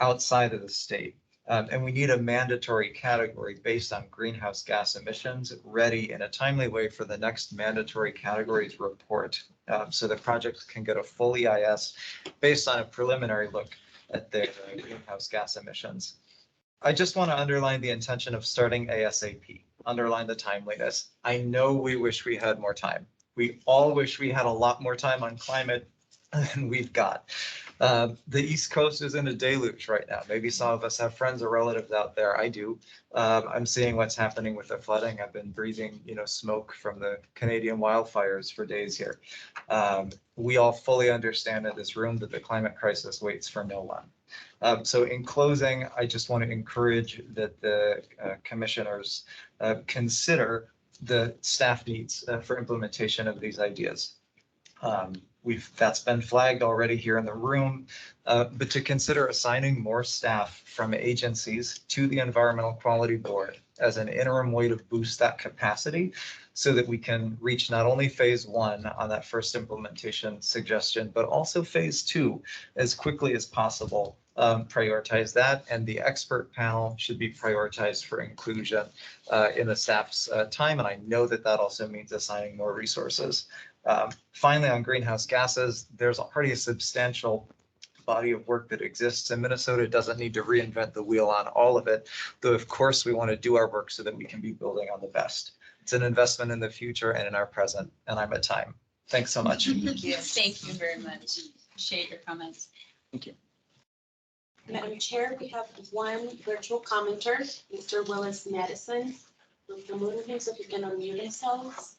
outside of the state. And we need a mandatory category based on greenhouse gas emissions ready in a timely way for the next mandatory categories report. So the projects can get a full EIS based on a preliminary look at the greenhouse gas emissions. I just want to underline the intention of starting ASAP, underline the timeliness. I know we wish we had more time. We all wish we had a lot more time on climate than we've got. The East Coast is in a deluge right now. Maybe some of us have friends or relatives out there. I do. I'm seeing what's happening with the flooding. I've been breathing, smoke from the Canadian wildfires for days here. We all fully understand in this room that the climate crisis waits for no one. So in closing, I just want to encourage that the commissioners consider the staff needs for implementation of these ideas. That's been flagged already here in the room, but to consider assigning more staff from agencies to the Environmental Quality Board as an interim way to boost that capacity so that we can reach not only phase 1 on that first implementation suggestion, but also phase 2 as quickly as possible. Prioritize that, and the expert panel should be prioritized for inclusion in the staff's time. And I know that that also means assigning more resources. Finally, on greenhouse gases, there's already a substantial body of work that exists in Minnesota. It doesn't need to reinvent the wheel on all of it, though of course we want to do our work so that we can be building on the best. It's an investment in the future and in our present, and I'm at time. Thanks so much. Thank you. Thank you very much. Appreciate your comments. Madam Chair, we have one virtual commenter, Mr. Willis Madison. We'll promote him so he can unmute himself.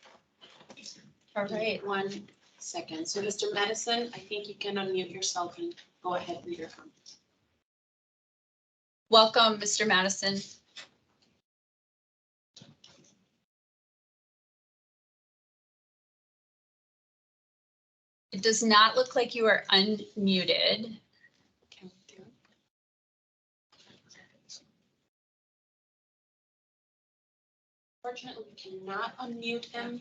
All right. 1 second. So Mr. Madison, I think you can unmute yourself and go ahead with your comment. Welcome, Mr. Madison. It does not look like you are unmuted. Fortunately, we cannot unmute him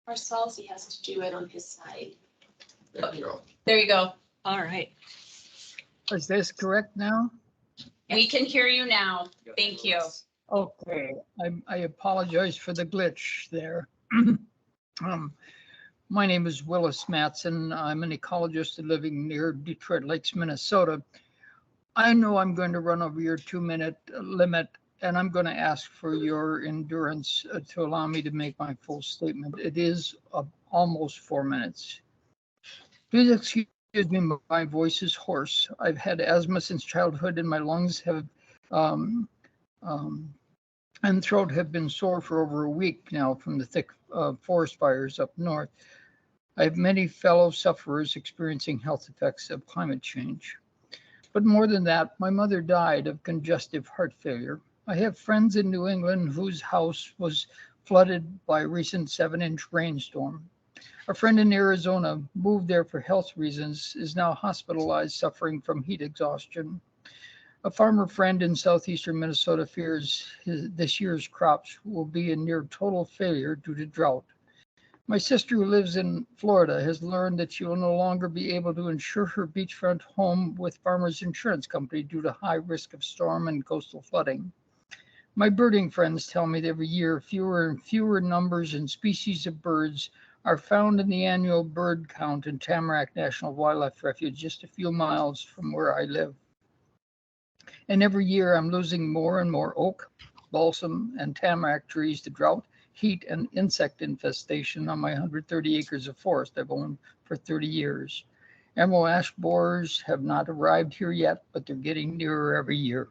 ourselves. He has to do it on his side. There you go. All right. Is this correct now? We can hear you now. Thank you. Okay, I apologize for the glitch there. My name is Willis Matson. I'm an ecologist living near Detroit Lakes, Minnesota. I know I'm going to run over your 2-minute limit, and I'm going to ask for your endurance to allow me to make my full statement. It is almost 4 minutes. Please excuse me, my voice is hoarse. I've had asthma since childhood, and my lungs have and throat have been sore for over a week now from the thick forest fires up north. I have many fellow sufferers experiencing health effects of climate change. But more than that, my mother died of congestive heart failure. I have friends in New England whose house was flooded by a recent 7-inch rainstorm. A friend in Arizona moved there for health reasons, is now hospitalized suffering from heat exhaustion. A farmer friend in southeastern Minnesota fears this year's crops will be in near total failure due to drought. My sister, who lives in Florida, has learned that she will no longer be able to insure her beachfront home with Farmers Insurance Company due to high risk of storm and coastal flooding. My birding friends tell me that every year fewer and fewer numbers and species of birds are found in the annual bird count in Tamarack National Wildlife Refuge, just a few miles from where I live. And every year I'm losing more and more oak, balsam, and tamarack trees to drought, heat, and insect infestation on my 130 acres of forest I've owned for 30 years. Emerald ash borers have not arrived here yet, but they're getting nearer every year.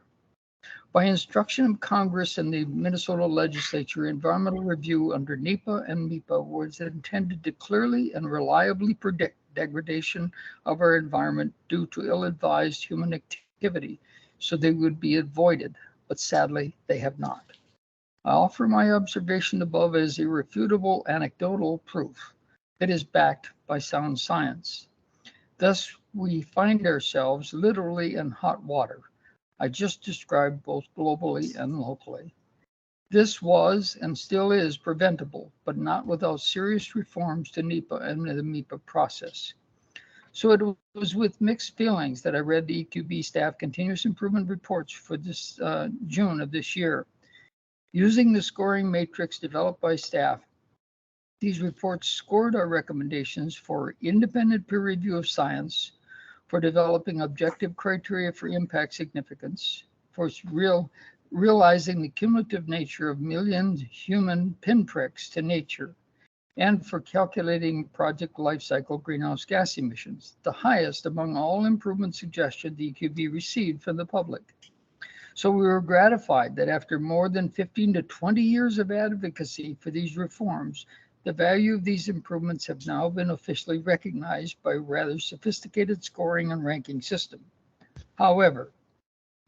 By instruction of Congress and the Minnesota legislature, environmental review under NEPA and MEPA was intended to clearly and reliably predict degradation of our environment due to ill-advised human activity, so they would be avoided, but sadly, they have not. I offer my observation above as irrefutable anecdotal proof that is backed by sound science. Thus, we find ourselves literally in hot water. I just described both globally and locally. This was and still is preventable, but not without serious reforms to NEPA and the MEPA process. So it was with mixed feelings that I read the EQB staff continuous improvement reports for this June of this year. Using the scoring matrix developed by staff, these reports scored our recommendations for independent peer review of science, for developing objective criteria for impact significance, for realizing the cumulative nature of millions human pinpricks to nature, and for calculating project life cycle greenhouse gas emissions, the highest among all improvement suggestions the EQB received from the public. So we were gratified that after more than 15 to 20 years of advocacy for these reforms, the value of these improvements have now been officially recognized by a rather sophisticated scoring and ranking system. However,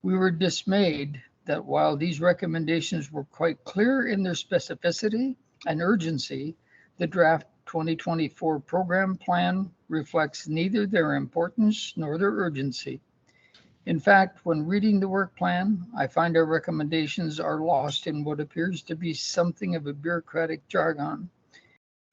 we were dismayed that while these recommendations were quite clear in their specificity and urgency, the draft 2024 program plan reflects neither their importance nor their urgency. In fact, when reading the work plan, I find our recommendations are lost in what appears to be something of a bureaucratic jargon.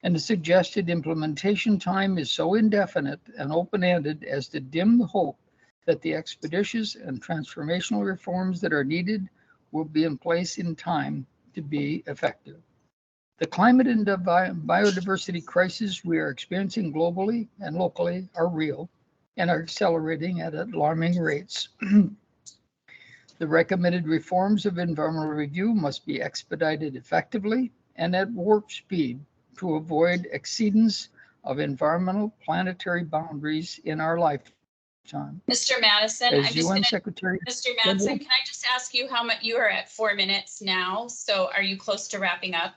And the suggested implementation time is so indefinite and open-ended as to dim the hope that the expeditious and transformational reforms that are needed will be in place in time to be effective. The climate and biodiversity crises we are experiencing globally and locally are real and are accelerating at alarming rates. The recommended reforms of environmental review must be expedited effectively and at warp speed to avoid exceedance of environmental planetary boundaries in our lifetime. Mr. Madison, As UN Secretary, Mr. Madison, can I just ask you how much, you are at 4 minutes now, so are you close to wrapping up?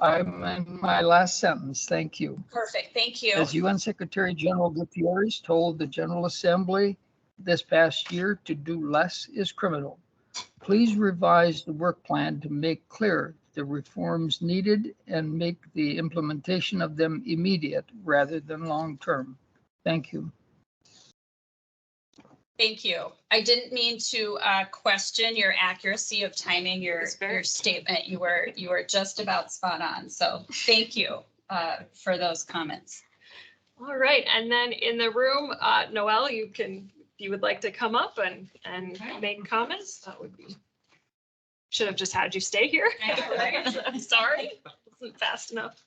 I'm in my last sentence. Thank you. Perfect, thank you. As UN Secretary General Gutierrez told the General Assembly this past year, to do less is criminal. Please revise the work plan to make clear the reforms needed and make the implementation of them immediate rather than long-term. Thank you. Thank you. I didn't mean to question your accuracy of timing, your statement. You were just about spot on. So thank you for those comments. All right, and then in the room, Noelle, if you would like to come up and make comments, that would be. Should have just had you stay here. I'm sorry, wasn't fast enough.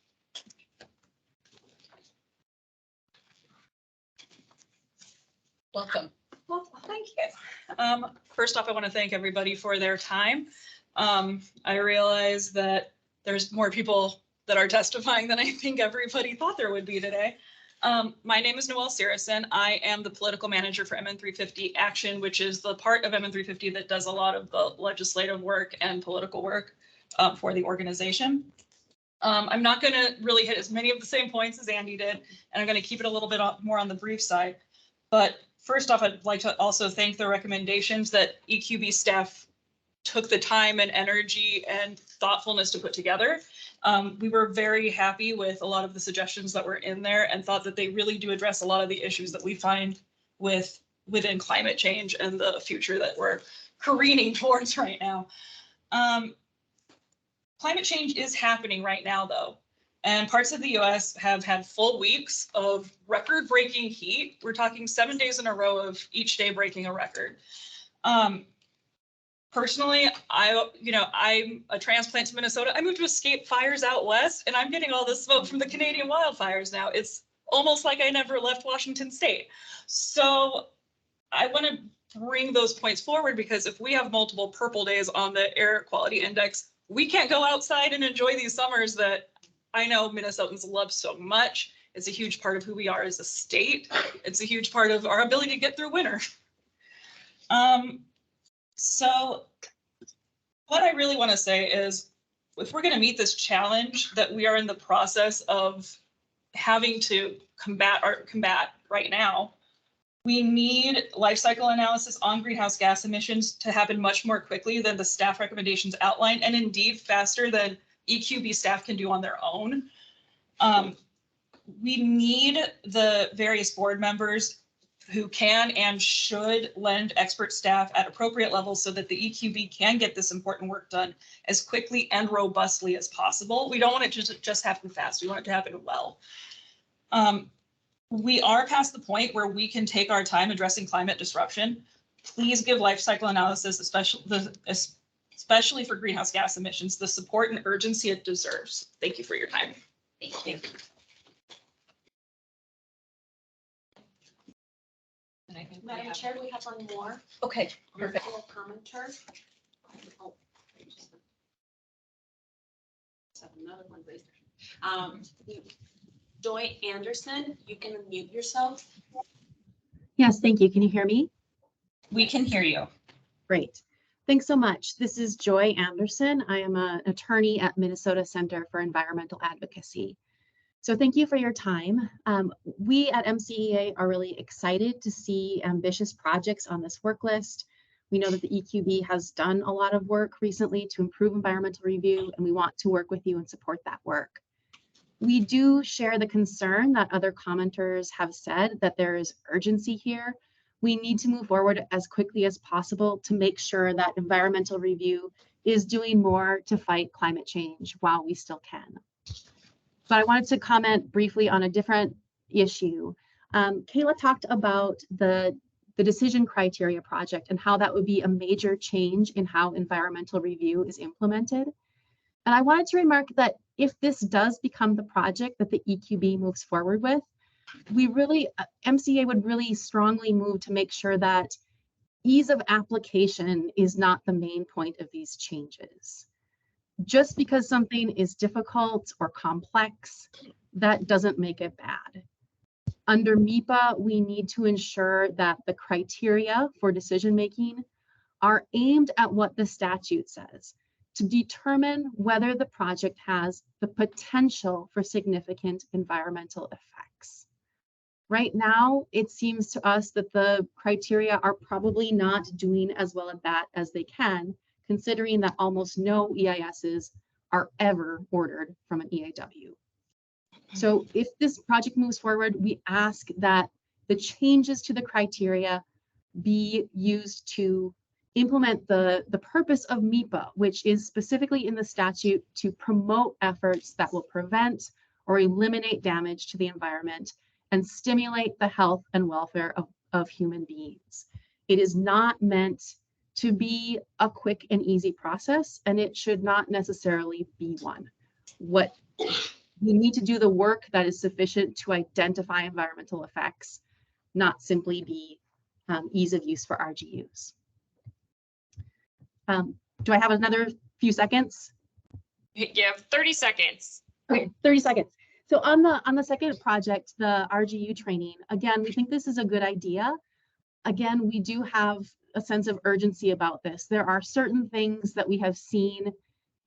Welcome. Well, thank you. First off, I want to thank everybody for their time. I realize that there's more people that are testifying than I think everybody thought there would be today. My name is Noelle Sirison. I am the political manager for MN350 Action, which is the part of MN350 that does a lot of the legislative work and political work for the organization. I'm not going to really hit as many of the same points as Andy did, and I'm going to keep it a little bit more on the brief side. But first off, I'd like to also thank the recommendations that EQB staff took the time and energy and thoughtfulness to put together. We were very happy with a lot of the suggestions that were in there and thought that they really do address a lot of the issues that we find within climate change and the future that we're careening towards right now. Climate change is happening right now, though. And parts of the US have had full weeks of record-breaking heat. We're talking 7 days in a row of each day breaking a record. Personally, I'm a transplant to Minnesota. I moved to escape fires out west, and I'm getting all the smoke from the Canadian wildfires now. It's almost like I never left Washington State. So I want to bring those points forward because if we have multiple purple days on the air quality index, we can't go outside and enjoy these summers that I know Minnesotans love so much. It's a huge part of who we are as a state. It's a huge part of our ability to get through winter. So what I really want to say is, if we're going to meet this challenge that we are in the process of having to combat right now, we need life cycle analysis on greenhouse gas emissions to happen much more quickly than the staff recommendations outlined, and indeed faster than EQB staff can do on their own. We need the various board members who can and should lend expert staff at appropriate levels so that the EQB can get this important work done as quickly and robustly as possible. We don't want it to just happen fast. We want it to happen well. We are past the point where we can take our time addressing climate disruption. Please give life cycle analysis, especially for greenhouse gas emissions, the support and urgency it deserves. Thank you for your time. Thank you. And I think Madam Chair, we have one more. Okay, perfect. A commenter. Oh, just have another one, please. Um, Joy Anderson, you can unmute yourself. Yes, thank you. Can you hear me? We can hear you. Great. Thanks so much. This is Joy Anderson. I am an attorney at Minnesota Center for Environmental Advocacy. So thank you for your time. We at MCEA are really excited to see ambitious projects on this work list. We know that the EQB has done a lot of work recently to improve environmental review, and we want to work with you and support that work. We do share the concern that other commenters have said that there is urgency here. We need to move forward as quickly as possible to make sure that environmental review is doing more to fight climate change while we still can. But I wanted to comment briefly on a different issue. Kayla talked about the decision criteria project and how that would be a major change in how environmental review is implemented. And I wanted to remark that if this does become the project that the EQB moves forward with, we really, MCA would really strongly move to make sure that ease of application is not the main point of these changes. Just because something is difficult or complex, that doesn't make it bad. Under MEPA, we need to ensure that the criteria for decision-making are aimed at what the statute says, to determine whether the project has the potential for significant environmental effects. Right now, it seems to us that the criteria are probably not doing as well at that as they can, considering that almost no EISs are ever ordered from an EAW. So if this project moves forward, we ask that the changes to the criteria be used to implement the purpose of MEPA, which is specifically in the statute to promote efforts that will prevent or eliminate damage to the environment and stimulate the health and welfare of human beings. It is not meant to be a quick and easy process, and it should not necessarily be one. What we need to do the work that is sufficient to identify environmental effects, not simply be ease of use for RGUs. Do I have another few seconds? You have 30 seconds. Okay, 30 seconds. So on the second project, the RGU training, again, we think this is a good idea. Again, we do have a sense of urgency about this. There are certain things that we have seen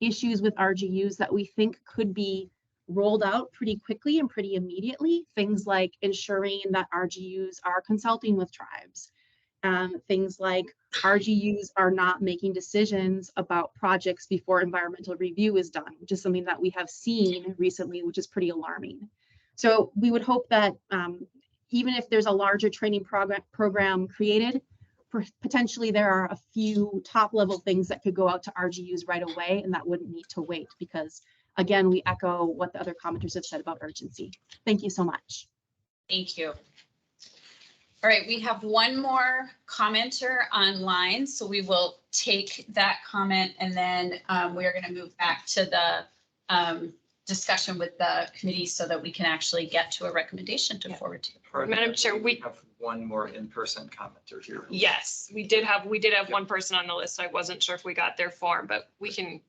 issues with RGUs that we think could be rolled out pretty quickly and pretty immediately. Things like ensuring that RGUs are consulting with tribes. Things like RGUs are not making decisions about projects before environmental review is done, which is something that we have seen recently, which is pretty alarming. So we would hope that even if there's a larger training program created, potentially there are a few top level things that could go out to RGUs right away, and that wouldn't need to wait because, again, we echo what the other commenters have said about urgency. Thank you so much. Thank you. All right, we have one more commenter online, so we will take that comment and then we are going to move back to the discussion with the committee so that we can actually get to a recommendation to forward to. Madam Chair, we have one more in-person commenter here. Yes, we did have one person on the list. I wasn't sure if we got their form, but we can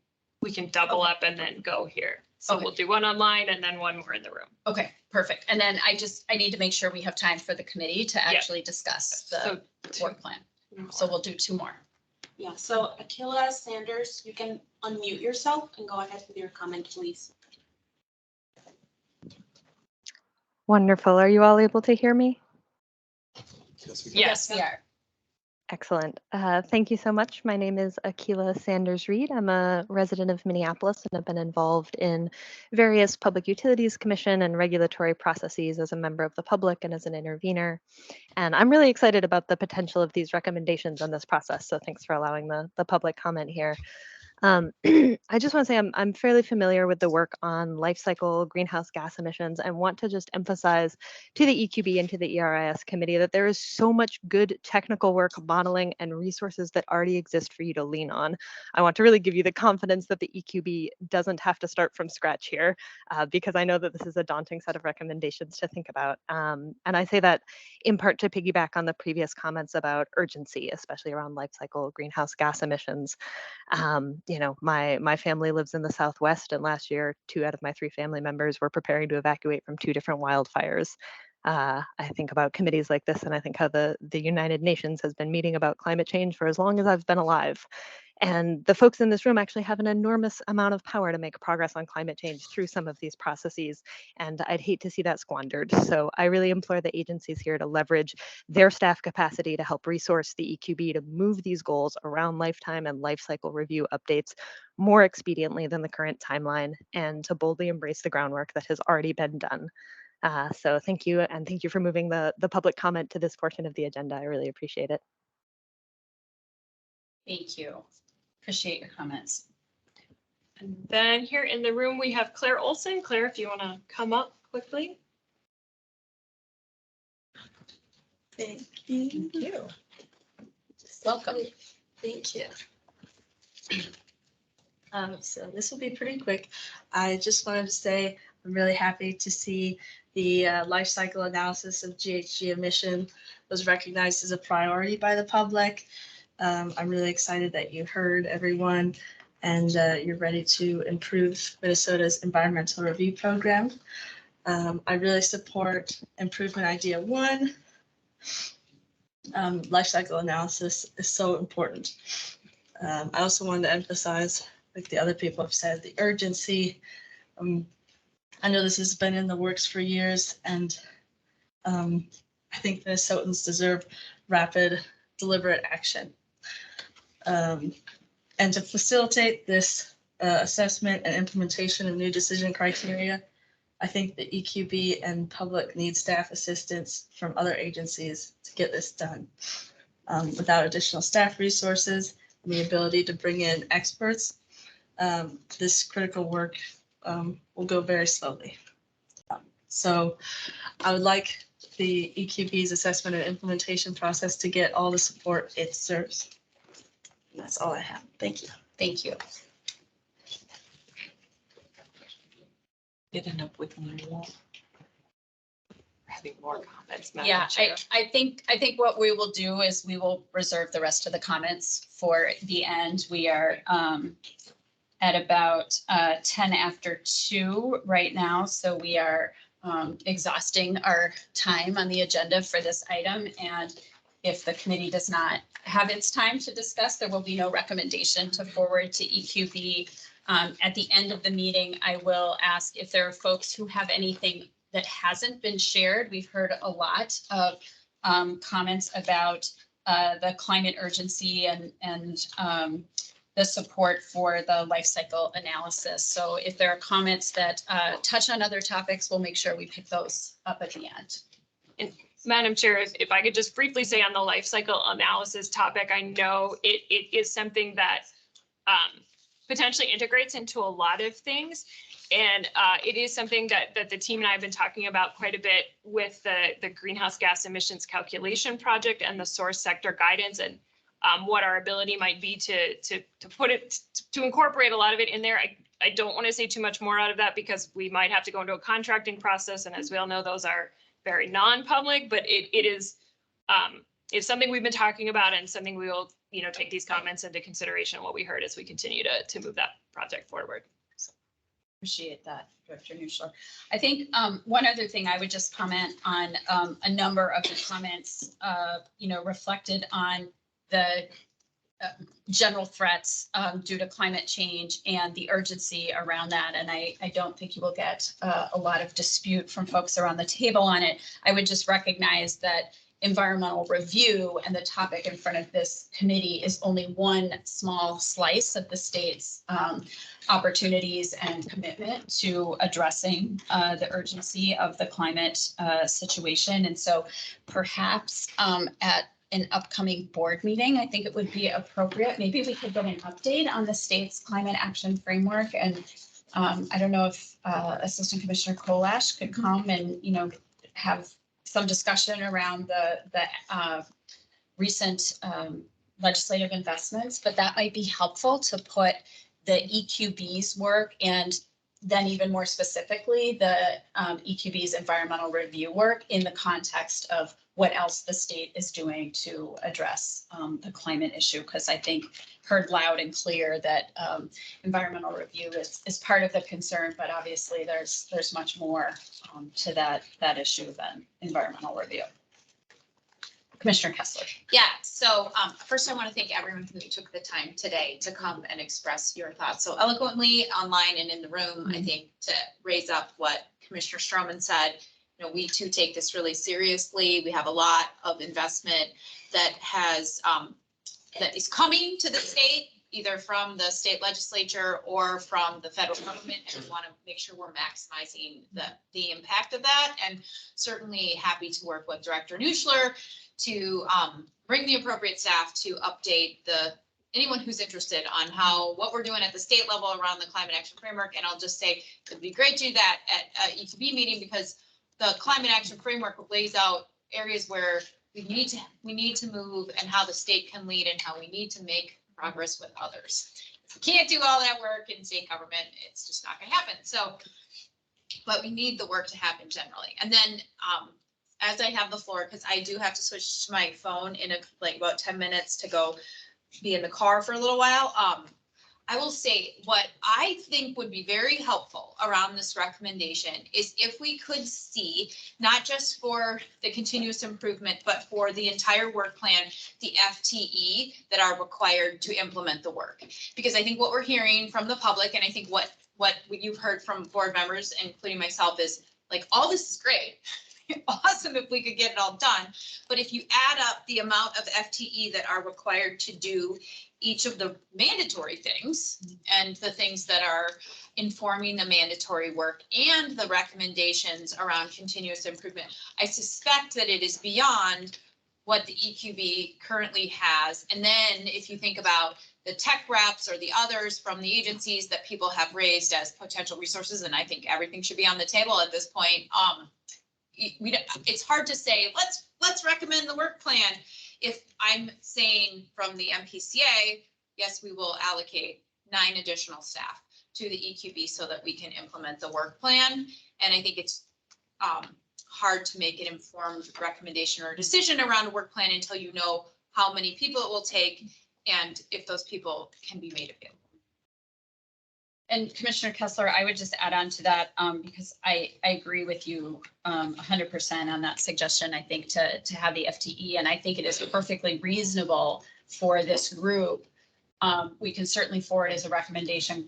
double up and then go here. So Okay. we'll do one online and then one more in the room. Okay, perfect. And then I need to make sure we have time for the committee to actually discuss the work plan. So we'll do two more. Yeah, so Akila Sanders, you can unmute yourself and go ahead with your comment, please. Wonderful. Are you all able to hear me? Yes. We are. Excellent. Thank you so much. My name is Akila Sanders Reed. I'm a resident of Minneapolis and have been involved in various Public Utilities Commission and regulatory processes as a member of the public and as an intervener. And I'm really excited about the potential of these recommendations on this process. So thanks for allowing the public comment here. I just want to say I'm fairly familiar with the work on life cycle greenhouse gas emissions and want to just emphasize to the EQB and to the ERIS committee that there is so much good technical work, modeling, and resources that already exist for you to lean on. I want to really give you the confidence that the EQB doesn't have to start from scratch here because I know that this is a daunting set of recommendations to think about. And I say that in part to piggyback on the previous comments about urgency, especially around life cycle greenhouse gas emissions. you know, my family lives in the Southwest, and last year, 2 out of my 3 family members were preparing to evacuate from 2 different wildfires. I think about committees like this, and I think how the United Nations has been meeting about climate change for as long as I've been alive. And the folks in this room actually have an enormous amount of power to make progress on climate change through some of these processes. And I'd hate to see that squandered. So I really implore the agencies here to leverage their staff capacity to help resource the EQB to move these goals around lifetime and life cycle review updates more expediently than the current timeline, and to boldly embrace the groundwork that has already been done. So thank you, and thank you for moving the public comment to this portion of the agenda. I really appreciate it. Thank you. Appreciate your comments. And then here in the room, we have Claire Olson. Claire, if you want to come up quickly. Thank you. Thank you. Welcome. Thank you. So this will be pretty quick. I just wanted to say I'm really happy to see the life cycle analysis of GHG emission was recognized as a priority by the public. I'm really excited that you heard everyone and you're ready to improve Minnesota's environmental review program. I really support improvement idea 1. Life cycle analysis is so important. I also wanted to emphasize, like the other people have said, the urgency. I know this has been in the works for years, and I think Minnesotans deserve rapid, deliberate action. And to facilitate this assessment and implementation of new decision criteria, I think the EQB and public need staff assistance from other agencies to get this done. Without additional staff resources and the ability to bring in experts, this critical work will go very slowly. So I would like the EQB's assessment and implementation process to get all the support it deserves. And that's all I have. Thank you. Thank you. Did end up with more. Having more comments. Madam Yeah, Chair. I think what we will do is we will reserve the rest of the comments for the end. We are at about 10 after 2 right now, so we are exhausting our time on the agenda for this item. And if the committee does not have its time to discuss, there will be no recommendation to forward to EQB. At the end of the meeting, I will ask if there are folks who have anything that hasn't been shared. We've heard a lot of comments about the climate urgency and the support for the life cycle analysis. So if there are comments that touch on other topics, we'll make sure we pick those up at the end. And Madam Chair, if I could just briefly say on the life cycle analysis topic, I know it is something that potentially integrates into a lot of things. And it is something that the team and I have been talking about quite a bit with the greenhouse gas emissions calculation project and the source sector guidance, and what our ability might be to put it, to incorporate a lot of it in there. I don't want to say too much more out of that because we might have to go into a contracting process. And as we all know, those are very non-public, but it is it's something we've been talking about and something we will, take these comments into consideration, what we heard as we continue to move that project forward. So. Appreciate that, Director Nuschler. I think one other thing I would just comment on a number of the comments, reflected on the general threats due to climate change and the urgency around that. And I don't think you will get a lot of dispute from folks around the table on it. I would just recognize that environmental review and the topic in front of this committee is only one small slice of the state's opportunities and commitment to addressing the urgency of the climate situation. And so perhaps at an upcoming board meeting, I think it would be appropriate. Maybe we could get an update on the state's climate action framework. And I don't know if Assistant Commissioner Kolash could come and, have some discussion around the recent legislative investments, but that might be helpful to put the EQB's work and then even more specifically, the EQB's environmental review work in the context of what else the state is doing to address the climate issue. Because I think heard loud and clear that environmental review is part of the concern, but obviously there's much more to that issue than environmental review. Commissioner Kessler. Yeah, so first I want to thank everyone who took the time today to come and express your thoughts so eloquently online and in the room. I think to raise up what Commissioner Stroman said, you know, we too take this really seriously. We have a lot of investment that has that is coming to the state, either from the state legislature or from the federal government, and we want to make sure we're maximizing the impact of that. And certainly happy to work with Director Nuschler to bring the appropriate staff to update anyone who's interested on what we're doing at the state level around the climate action framework. And I'll just say it'd be great to do that at a EQB meeting, because the climate action framework lays out areas where we need to move, and how the state can lead, and how we need to make progress with others. If we can't do all that work in state government, it's just not going to happen. So, but we need the work to happen generally. And then as I have the floor, because I do have to switch to my phone in about 10 minutes to go be in the car for a little while. I will say what I think would be very helpful around this recommendation is if we could see, not just for the continuous improvement, but for the entire work plan, the FTE that are required to implement the work. Because I think what we're hearing from the public, and I think what you've heard from board members, including myself, is like, all this is great. Awesome if we could get it all done. But if you add up the amount of FTE that are required to do each of the mandatory things and the things that are informing the mandatory work and the recommendations around continuous improvement, I suspect that it is beyond what the EQB currently has. And then if you think about the tech reps or the others from the agencies that people have raised as potential resources, and I think everything should be on the table at this point, it's hard to say, let's recommend the work plan. If I'm saying from the MPCA, yes, we will allocate 9 additional staff to the EQB so that we can implement the work plan. And I think it's hard to make an informed recommendation or decision around a work plan until you know how many people it will take and if those people can be made available. And Commissioner Kessler, I would just add on to that because I agree with you 100% on that suggestion. I think to have the FTE, and I think it is perfectly reasonable for this group. We can certainly forward as a recommendation,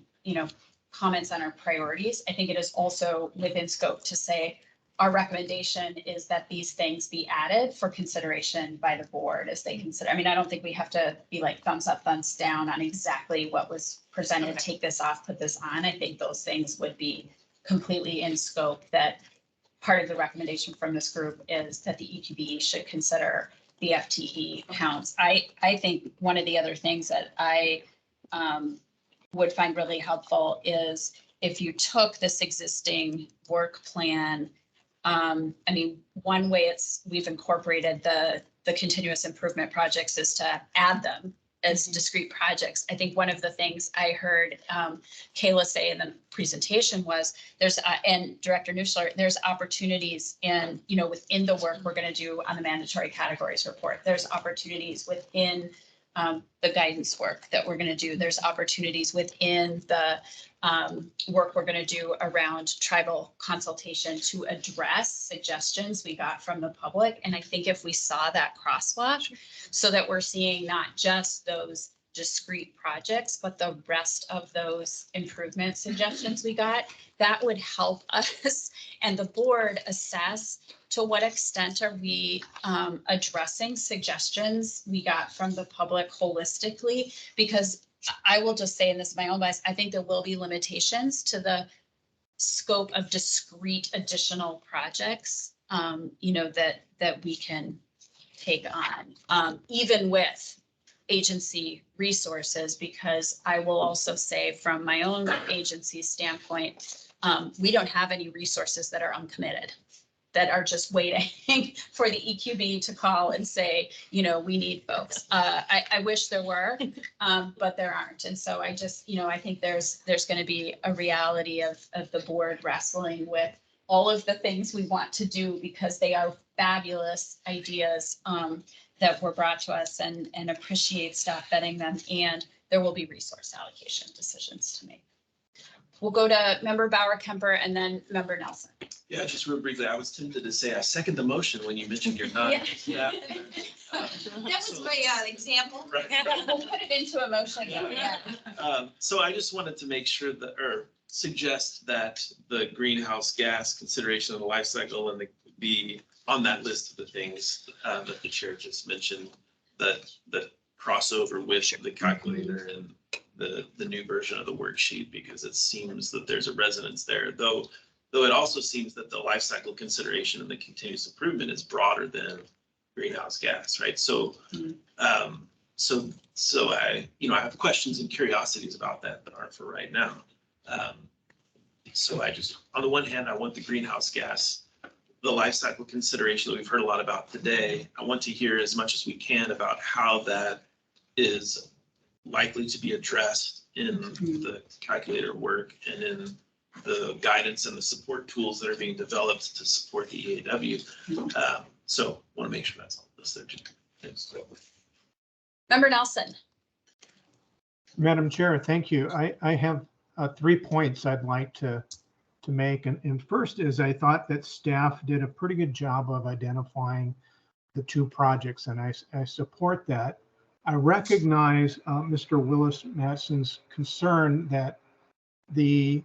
comments on our priorities. I think it is also within scope to say our recommendation is that these things be added for consideration by the board as they consider. I mean, I don't think we have to be like thumbs up, thumbs down on exactly what was presented, take this off, put this on. I think those things would be completely in scope. That part of the recommendation from this group is that the EQB should consider the FTE counts. I think one of the other things that I would find really helpful is if you took this existing work plan. One way we've incorporated the continuous improvement projects is to add them as discrete projects. I think one of the things I heard Kayla say in the presentation was and Director Nuschler, there's opportunities within the work we're going to do on the mandatory categories report. There's opportunities within the guidance work that we're going to do. There's opportunities within the work we're going to do around tribal consultation to address suggestions we got from the public. And I think if we saw that crosswalk so that we're seeing not just those discrete projects, but the rest of those improvement suggestions we got, that would help us and the board assess to what extent are we addressing suggestions we got from the public holistically. Because I will just say, and this is my own bias, I think there will be limitations to the scope of discrete additional projects, that we can take on, even with agency resources, because I will also say from my own agency standpoint, we don't have any resources that are uncommitted. that are just waiting for the EQB to call and say, you know, we need folks. I wish there were, but there aren't. And so I just, you know, I think there's going to be a reality of the board wrestling with all of the things we want to do because they are fabulous ideas that were brought to us, and appreciate staff vetting them. And there will be resource allocation decisions to make. We'll go to Member Bauer Kemper and then Member Nelson. Yeah, just real briefly, I was tempted to say I second the motion when you mentioned your nine. Yeah. That was my example. Right. We'll put it into a motion. Yeah. So I just wanted to make sure that, or suggest that the greenhouse gas consideration of the life cycle and the on that list of the things that the chair just mentioned, that crossover with the calculator and the new version of the worksheet, because it seems that there's a resonance there, though it also seems that the life cycle consideration and the continuous improvement is broader than greenhouse gas, right? So, so I have questions and curiosities about that aren't for right now. So I just, on the one hand, I want the greenhouse gas, the life cycle consideration that we've heard a lot about today. I want to hear as much as we can about how that is likely to be addressed in the calculator work and in the guidance and the support tools that are being developed to support the EAW. So want to make sure that's all listed too. Thanks. Member Nelson. Madam Chair, thank you. I have 3 points I'd like to make. And first is I thought that staff did a pretty good job of identifying the 2 projects, and I support that. I recognize Mr. Willis-Madsen's concern that the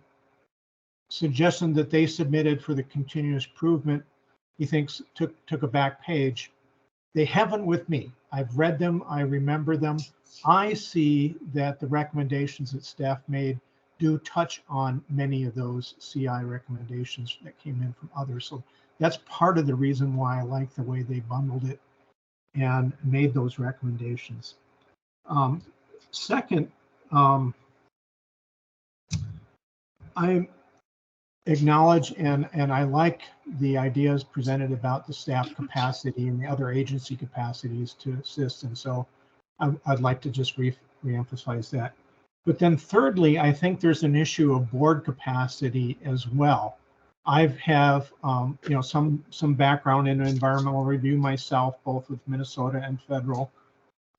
suggestion that they submitted for the continuous improvement, he thinks took a back page. They haven't with me. I've read them. I remember them. I see that the recommendations that staff made do touch on many of those CI recommendations that came in from others. So that's part of the reason why I like the way they bundled it and made those recommendations. Second, I acknowledge and I like the ideas presented about the staff capacity and the other agency capacities to assist. And so I'd like to just reemphasize that. But then thirdly, I think there's an issue of board capacity as well. I have some background in environmental review myself, both with Minnesota and federal.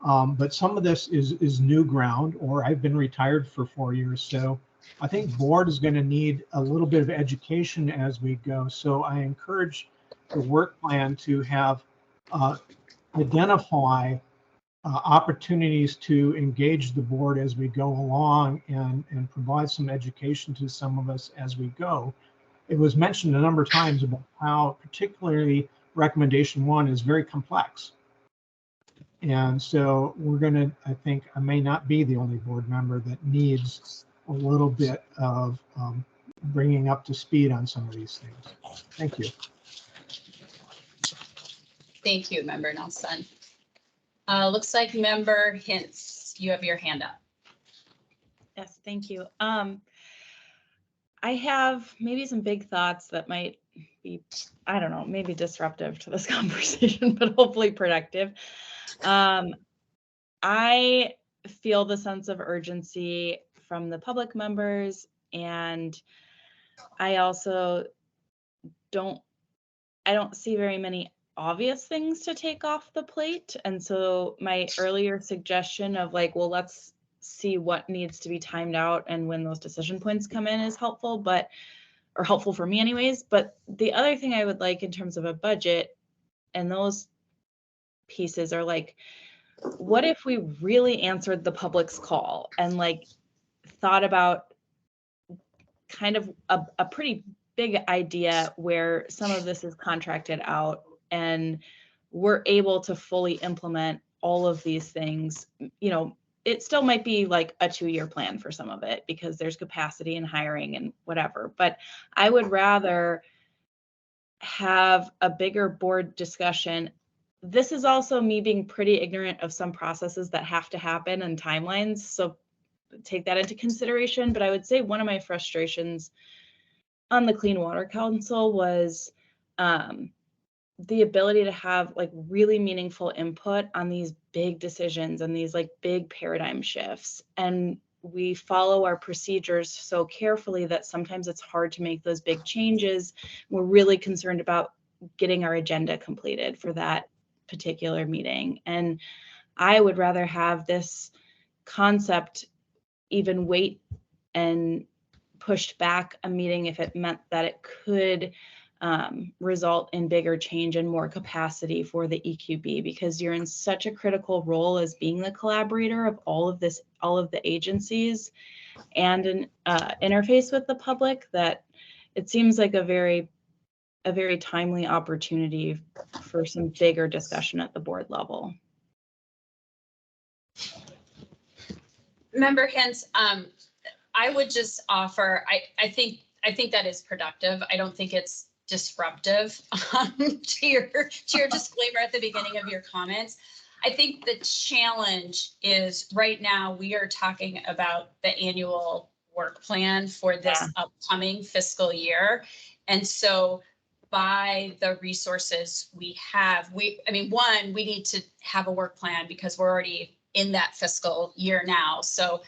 But some of this is new ground, or I've been retired for 4 years. So I think board is going to need a little bit of education as we go. So I encourage the work plan to have identify opportunities to engage the board as we go along and provide some education to some of us as we go. It was mentioned a number of times about how particularly recommendation 1 is very complex. And so we're going to, I think I may not be the only board member that needs a little bit of bringing up to speed on some of these things. Thank you. Thank you, Member Nelson. Looks like Member Hintz, you have your hand up. Yes, thank you. I have maybe some big thoughts that might be, I don't know, maybe disruptive to this conversation, but hopefully productive. I feel the sense of urgency from the public members, and I also I don't see very many obvious things to take off the plate. And so my earlier suggestion of like, well, let's see what needs to be timed out and when those decision points come in is helpful, or helpful for me anyways. But the other thing I would like in terms of a budget and those pieces are like, what if we really answered the public's call and like thought about kind of a pretty big idea where some of this is contracted out and we're able to fully implement all of these things. You know, it still might be like a 2-year plan for some of it because there's capacity and hiring and whatever, but I would rather have a bigger board discussion. This is also me being pretty ignorant of some processes that have to happen and timelines, so take that into consideration. But I would say one of my frustrations on the Clean Water Council was the ability to have like really meaningful input on these big decisions and these like big paradigm shifts. And we follow our procedures so carefully that sometimes it's hard to make those big changes. We're really concerned about getting our agenda completed for that particular meeting. And I would rather have this concept even wait and pushed back a meeting if it meant that it could result in bigger change and more capacity for the EQB, because you're in such a critical role as being the collaborator of all of the agencies and an interface with the public, that it seems like a very timely opportunity for some bigger discussion at the board level. Member Hens, I would just offer, I think that is productive. I don't think it's disruptive to your disclaimer at the beginning of your comments. I think the challenge is right now we are talking about the annual work plan for this upcoming fiscal year. And so by the resources we have, we need to have a work plan because we're already in that fiscal year now. So,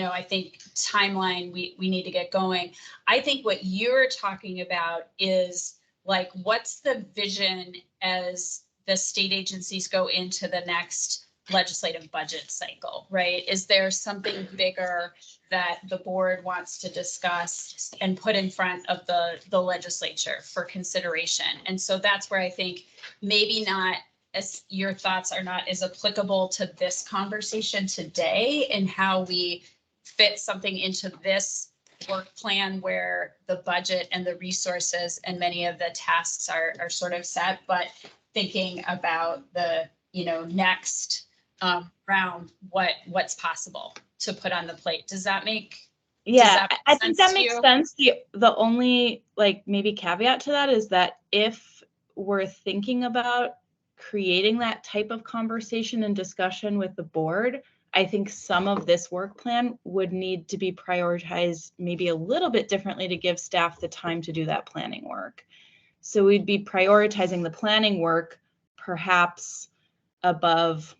I think timeline, we need to get going. I think what you're talking about is like, what's the vision as the state agencies go into the next legislative budget cycle, right? Is there something bigger that the board wants to discuss and put in front of the legislature for consideration? And so that's where I think maybe not as your thoughts are not as applicable to this conversation today and how we fit something into this work plan where the budget and the resources and many of the tasks are sort of set, but thinking about the, next round, what's possible to put on the plate. Does that make I think that to makes you? sense. The only like maybe caveat to that is that if we're thinking about creating that type of conversation and discussion with the board, I think some of this work plan would need to be prioritized maybe a little bit differently to give staff the time to do that planning work. So we'd be prioritizing the planning work perhaps above,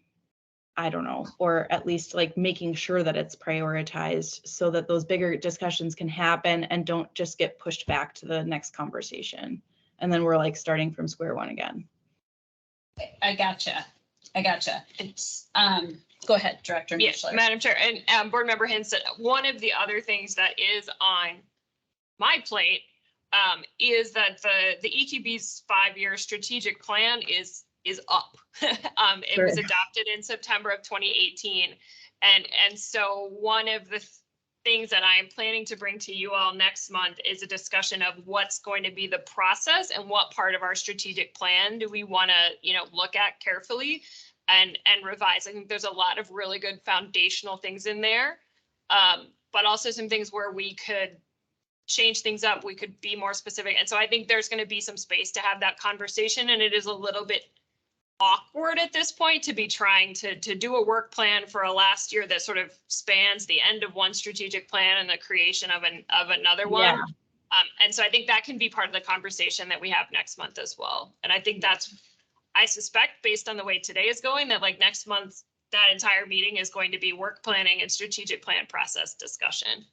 I don't know, or at least like making sure that it's prioritized so that those bigger discussions can happen and don't just get pushed back to the next conversation. And then we're like starting from square one again. I gotcha. It's, go ahead, Director. Yes, Madam Chair, and Board Member Hinson, one of the other things that is on my plate is that the EQB's 5-year strategic plan is up. It was adopted in September of 2018. And so one of the things that I am planning to bring to you all next month is a discussion of what's going to be the process and what part of our strategic plan do we want to, look at carefully and revise. I think there's a lot of really good foundational things in there, but also some things where we could change things up. We could be more specific. And so I think there's going to be some space to have that conversation. And it is a little bit awkward at this point to be trying to do a work plan for a last year that sort of spans the end of one strategic plan and the creation of another one. Yeah. And so I think that can be part of the conversation that we have next month as well. And I think I suspect based on the way today is going, that like next month, that entire meeting is going to be work planning and strategic plan process discussion.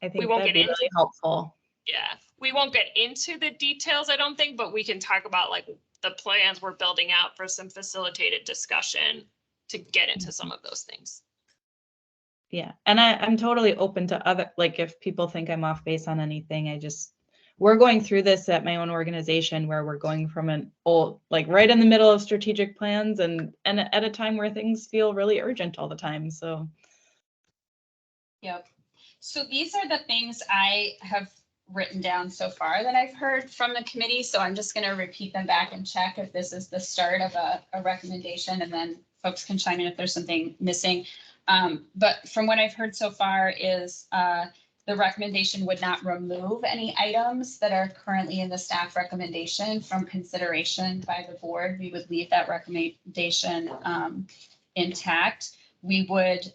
I think that'd be really helpful. Yeah, we won't get into the details, I don't think, but we can talk about like the plans we're building out for some facilitated discussion to get into some of those things. Yeah, and I'm totally open to other, like if people think I'm off base on anything, we're going through this at my own organization where we're going from an old, like right in the middle of strategic plans and at a time where things feel really urgent all the time, so. Yep. So these are the things I have written down so far that I've heard from the committee. So I'm just going to repeat them back and check if this is the start of a recommendation, and then folks can chime in if there's something missing. But from what I've heard so far is the recommendation would not remove any items that are currently in the staff recommendation from consideration by the board. We would leave that recommendation intact. We would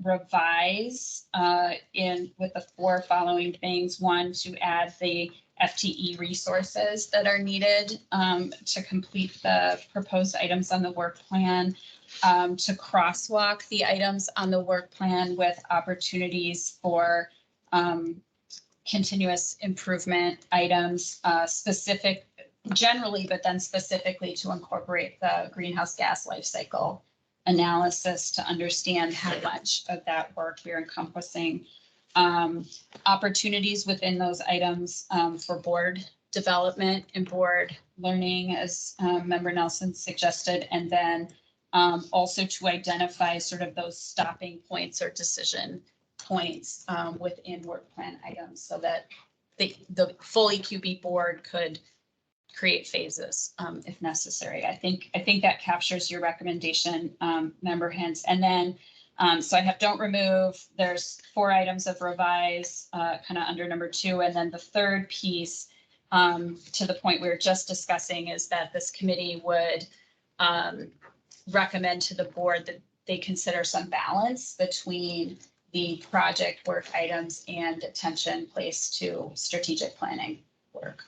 revise with the 4 following things. 1, to add the FTE resources that are needed to complete the proposed items on the work plan, to crosswalk the items on the work plan with opportunities for continuous improvement items, specific generally, but then specifically to incorporate the greenhouse gas life cycle analysis to understand how much of that work we're encompassing. Opportunities within those items for board development and board learning, as Member Nelson suggested, and then also to identify sort of those stopping points or decision points within work plan items so that the full EQB board could create phases if necessary. I think that captures your recommendation, Member Hintz. And then, so I have don't remove, there's 4 items of revise kind of under number 2. And then the third piece to the point we were just discussing is that this committee would recommend to the board that they consider some balance between the project work items and attention placed to strategic planning work.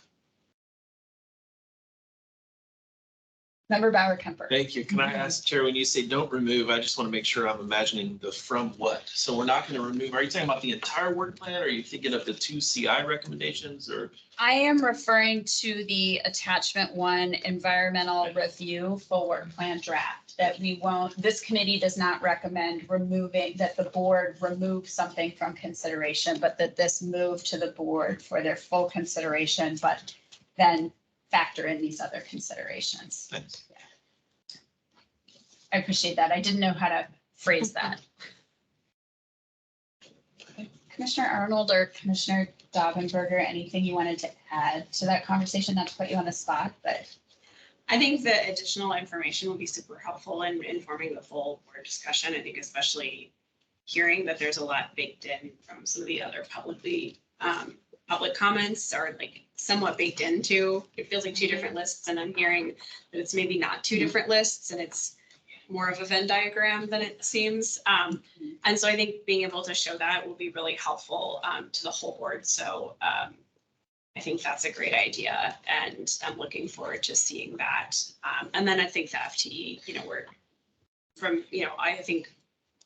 Member Bauer Kemper. Thank you. Can I ask, Chair, when you say don't remove, I just want to make sure I'm imagining the from what. So we're not going to remove, are you talking about the entire work plan? Or are you thinking of the 2 CI recommendations or? I am referring to the attachment 1 environmental review full work plan draft that we won't, this committee does not recommend removing, that the board remove something from consideration, but that this move to the board for their full consideration, but then factor in these other considerations. Thanks. I appreciate that. I didn't know how to phrase that. Commissioner Arnold or Commissioner Daubenberger, anything you wanted to add to that conversation? Not to put you on the spot, but. I think the additional information will be super helpful in informing the full board discussion. I think especially hearing that there's a lot baked in from some of the other public comments are like somewhat baked into. It feels like 2 different lists, and I'm hearing that it's maybe not 2 different lists and it's more of a Venn diagram than it seems. And so I think being able to show that will be really helpful to the whole board. So I think that's a great idea, and I'm looking forward to seeing that. And then I think the FTE, we're from, I think,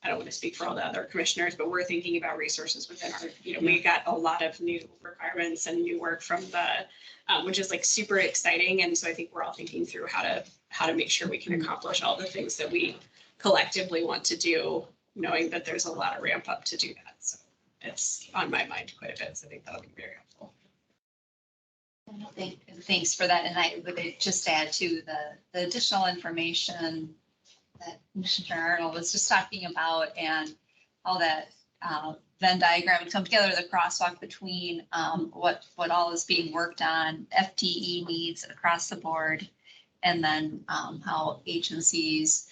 I don't want to speak for all the other commissioners, but we're thinking about resources within our, we got a lot of new requirements and new work from the, which is like super exciting. And so I think we're all thinking through how to make sure we can accomplish all the things that we collectively want to do, knowing that there's a lot of ramp up to do that. So it's on my mind quite a bit. So I think that'll be very helpful. Thanks for that. And I would just add to the additional information that Commissioner Arnold was just talking about and all that Venn diagram would come together, the crosswalk between what all is being worked on, FTE needs across the board, and then how agencies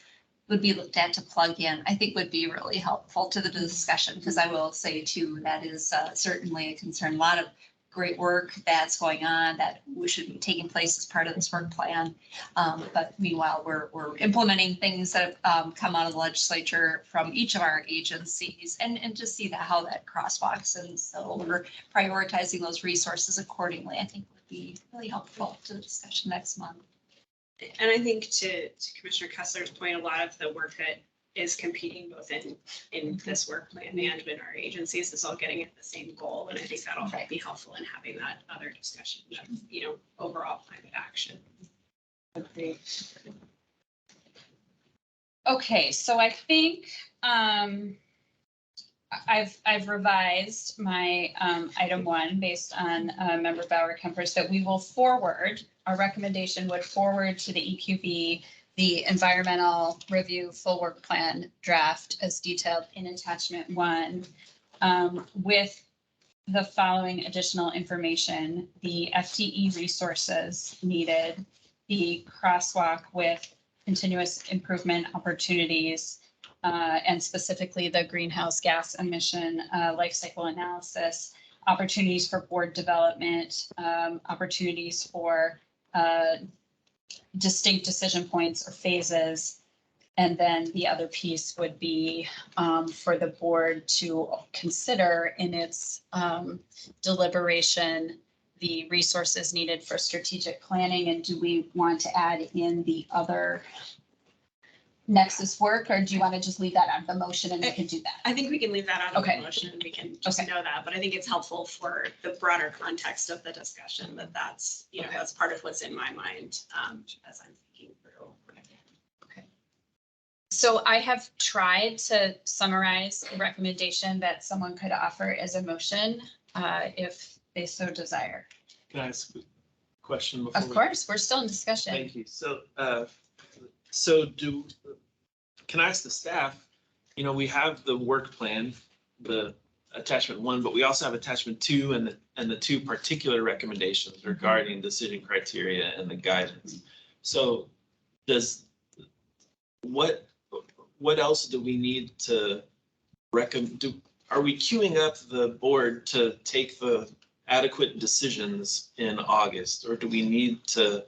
would be looked at to plug in, I think would be really helpful to the discussion, because I will say too, that is certainly a concern. A lot of great work that's going on that should be taking place as part of this work plan. But meanwhile, we're implementing things that have come out of the legislature from each of our agencies and just see how that crosswalks. And so we're prioritizing those resources accordingly, I think would be really helpful to the discussion next month. And I think to Commissioner Kessler's point, a lot of the work that is competing both in this work plan and in our agencies is all getting at the same goal. And I think that'll be helpful in having that other discussion of, overall climate action. Okay, so I think I've revised my item 1 based on Member Bauer Kemper's that we will forward, our recommendation would forward to the EQB the environmental review full work plan draft as detailed in attachment 1 with the following additional information: the FTE resources needed, the crosswalk with continuous improvement opportunities, and specifically the greenhouse gas emission life cycle analysis, opportunities for board development, opportunities for distinct decision points or phases. And then the other piece would be for the board to consider in its deliberation the resources needed for strategic planning, and do we want to add in the other Nexus work, or do you want to just leave that out of the motion and we can do that? I think we can leave that out of Okay. the motion and we can just Okay. know that, but I think it's helpful for the broader context of the discussion that that's, you know, Okay. that's part of what's in my mind, as I'm thinking through. So I have tried to summarize a recommendation that someone could offer as a motion, if they so desire. Can I ask a question before? Of we- course, we're still in discussion. Thank you. Can I ask the staff, you know, we have the work plan, the attachment 1, but we also have attachment 2 and the 2 particular recommendations regarding decision criteria and the guidance. So what else do we need to recommend? Are we queuing up the board to take the adequate decisions in August, or do we need to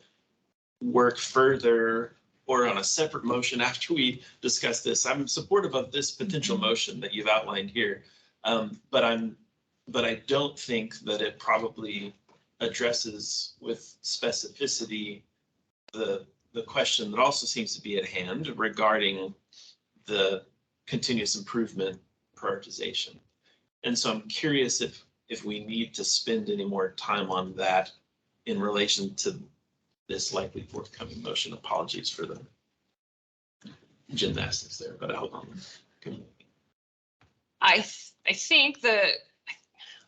work further or on a separate motion after we discuss this? I'm supportive of this potential motion that you've outlined here. But I don't think that it probably addresses with specificity the question that also seems to be at hand regarding the continuous improvement prioritization. And so I'm curious if we need to spend any more time on that in relation to this likely forthcoming motion. Apologies for the gymnastics there, but I hope I'm. I think I'm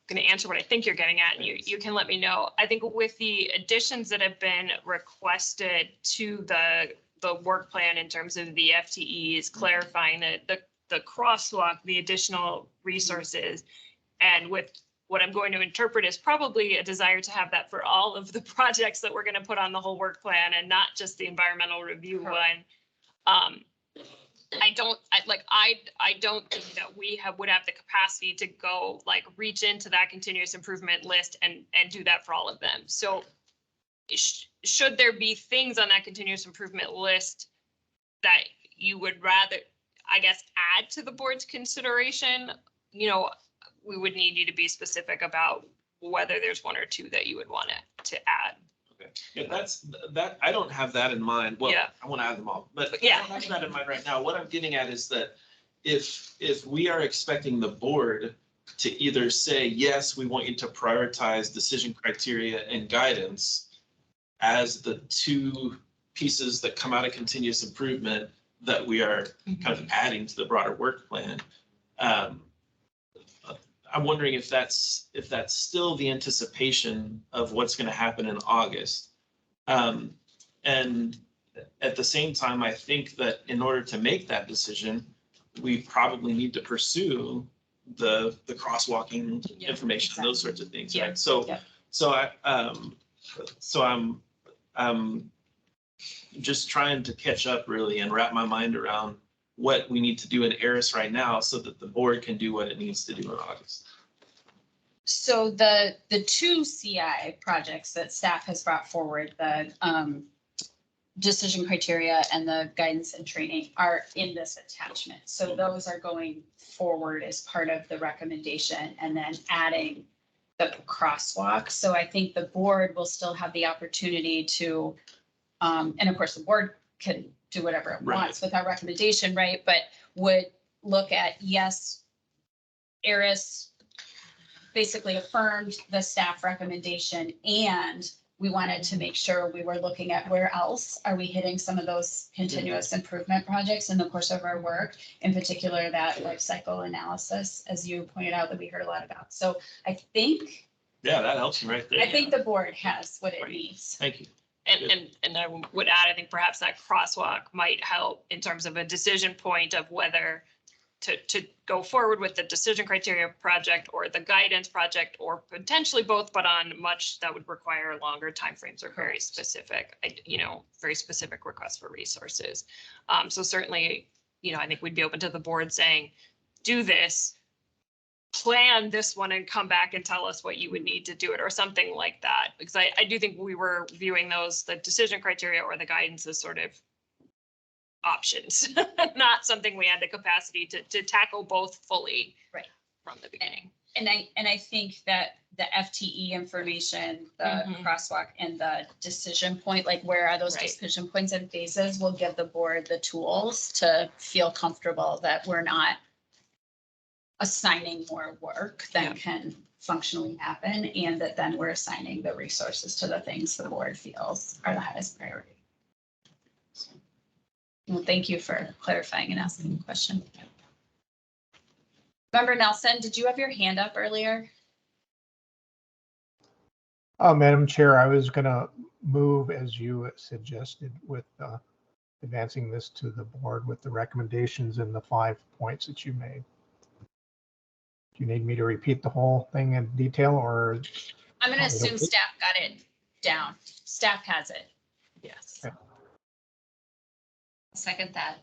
going to answer what I think you're getting at, and you can let me know. I think with the additions that have been requested to the work plan in terms of the FTEs, clarifying the crosswalk, the additional resources, and with what I'm going to interpret is probably a desire to have that for all of the projects that we're going to put on the whole work plan and not just the environmental review one. I don't think that we would have the capacity to go reach into that continuous improvement list and do that for all of them. So should there be things on that continuous improvement list that you would rather, I guess, add to the board's consideration, you know, we would need you to be specific about whether there's 1 or 2 that you would want to add. Okay, yeah, that, I don't have that in mind. Well, Yeah. I want to add them all, but Yeah. I don't have that in mind right now. What I'm getting at is that if we are expecting the board to either say, yes, we want you to prioritize decision criteria and guidance as the 2 pieces that come out of continuous improvement that we are kind of adding to the broader work plan. I'm wondering if that's still the anticipation of what's going to happen in August. And at the same time, I think that in order to make that decision, we probably need to pursue the crosswalking information, those sorts of things, right? So I'm just trying to catch up really and wrap my mind around what we need to do in ARIS right now so that the board can do what it needs to do in August. So the 2 CI projects that staff has brought forward, the decision criteria and the guidance and training are in this attachment. So those are going forward as part of the recommendation and then adding the crosswalk. So I think the board will still have the opportunity to, and of course the board can do whatever it wants with our recommendation, right? But would look at, yes, ARIS basically affirmed the staff recommendation, and we wanted to make sure we were looking at where else are we hitting some of those continuous improvement projects in the course of our work, in particular that life cycle analysis, as you pointed out, that we heard a lot about. So I think. Yeah, that helps you right there. I think the board has what it needs. Thank you. And I would add, I think perhaps that crosswalk might help in terms of a decision point of whether to go forward with the decision criteria project or the guidance project, or potentially both, but on much that would require longer timeframes or very specific, very specific requests for resources. So certainly, I think we'd be open to the board saying, do this, plan this one and come back and tell us what you would need to do it or something like that. Because I do think we were viewing the decision criteria or the guidance as sort of options, not something we had the capacity to tackle both fully right from the beginning. And I think that the FTE information, the Mhm. crosswalk and the decision point, like where are those Right. decision points and phases will give the board the tools to feel comfortable that we're not assigning more work than Yeah. can functionally happen, and that then we're assigning the resources to the things the board feels are the highest priority. Well, thank you for clarifying and asking the question. Member Nelson, did you have your hand up earlier? Madam Chair, I was gonna move as you suggested with advancing this to the board with the recommendations and the 5 points that you made. Do you need me to repeat the whole thing in detail or? I'm gonna assume staff got it down. Staff has it. Yes. Okay. Second that.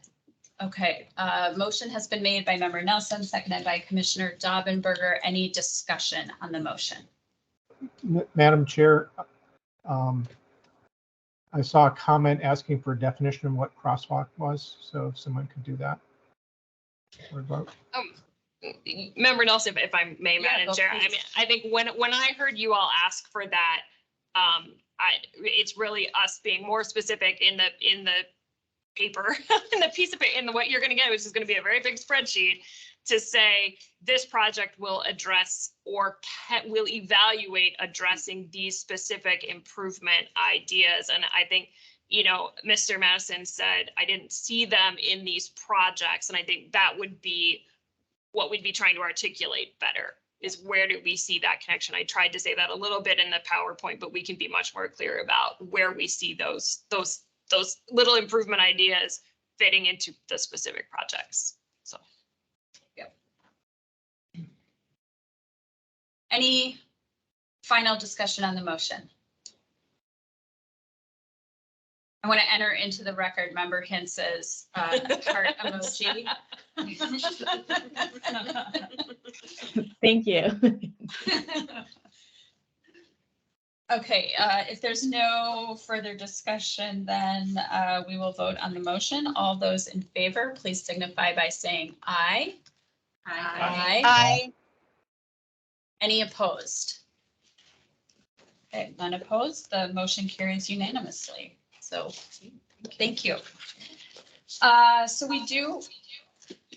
Okay, motion has been made by member Nelson, seconded by Commissioner Daubenberger. Any discussion on the motion? Madam Chair, I saw a comment asking for a definition of what crosswalk was, so if someone could do that. Or vote. Member Nelson, if I may, Yeah, Madam go Chair, please. I mean, I think when I heard you all ask for that, it's really us being more specific in the paper, in the piece of paper, in what you're gonna get, which is gonna be a very big spreadsheet, to say this project will address or will evaluate addressing these specific improvement ideas. And I think, you know, Mr. Madison said, I didn't see them in these projects. And I think that would be what we'd be trying to articulate better, is where do we see that connection? I tried to say that a little bit in the PowerPoint, but we can be much more clear about where we see those little improvement ideas fitting into the specific projects. So. Any final discussion on the motion? I want to enter into the record member Hintz's heart emoji. Thank you. Okay, if there's no further discussion, then we will vote on the motion. All those in favor, please signify by saying aye. Aye. Any opposed? Okay, none opposed. The motion carries unanimously. So thank you. So we do.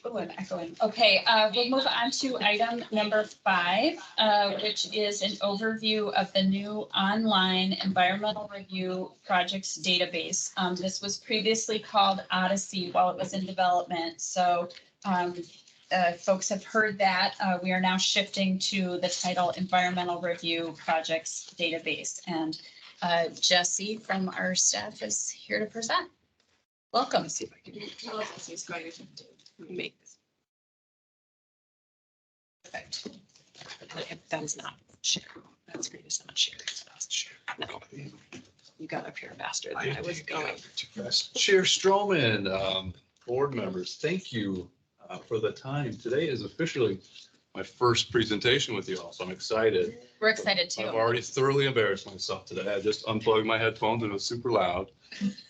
Oh, I'm echoing. Okay, we'll move on to item number 5, which is an overview of the new online environmental review projects database. This was previously called Odyssey while it was in development. So folks have heard that. We are now shifting to the title Environmental Review Projects Database. And Jesse from our staff is here to present. Welcome. See if I can tell us he's going to make this. Perfect. That is not share. That screen is not shared. It's not shared. No. You got up here faster than I was going. Chair Stroman, board members, thank you for the time. Today is officially my first presentation with you all, so I'm excited. We're excited too. I've already thoroughly embarrassed myself today. I just unplugged my headphones and it was super loud.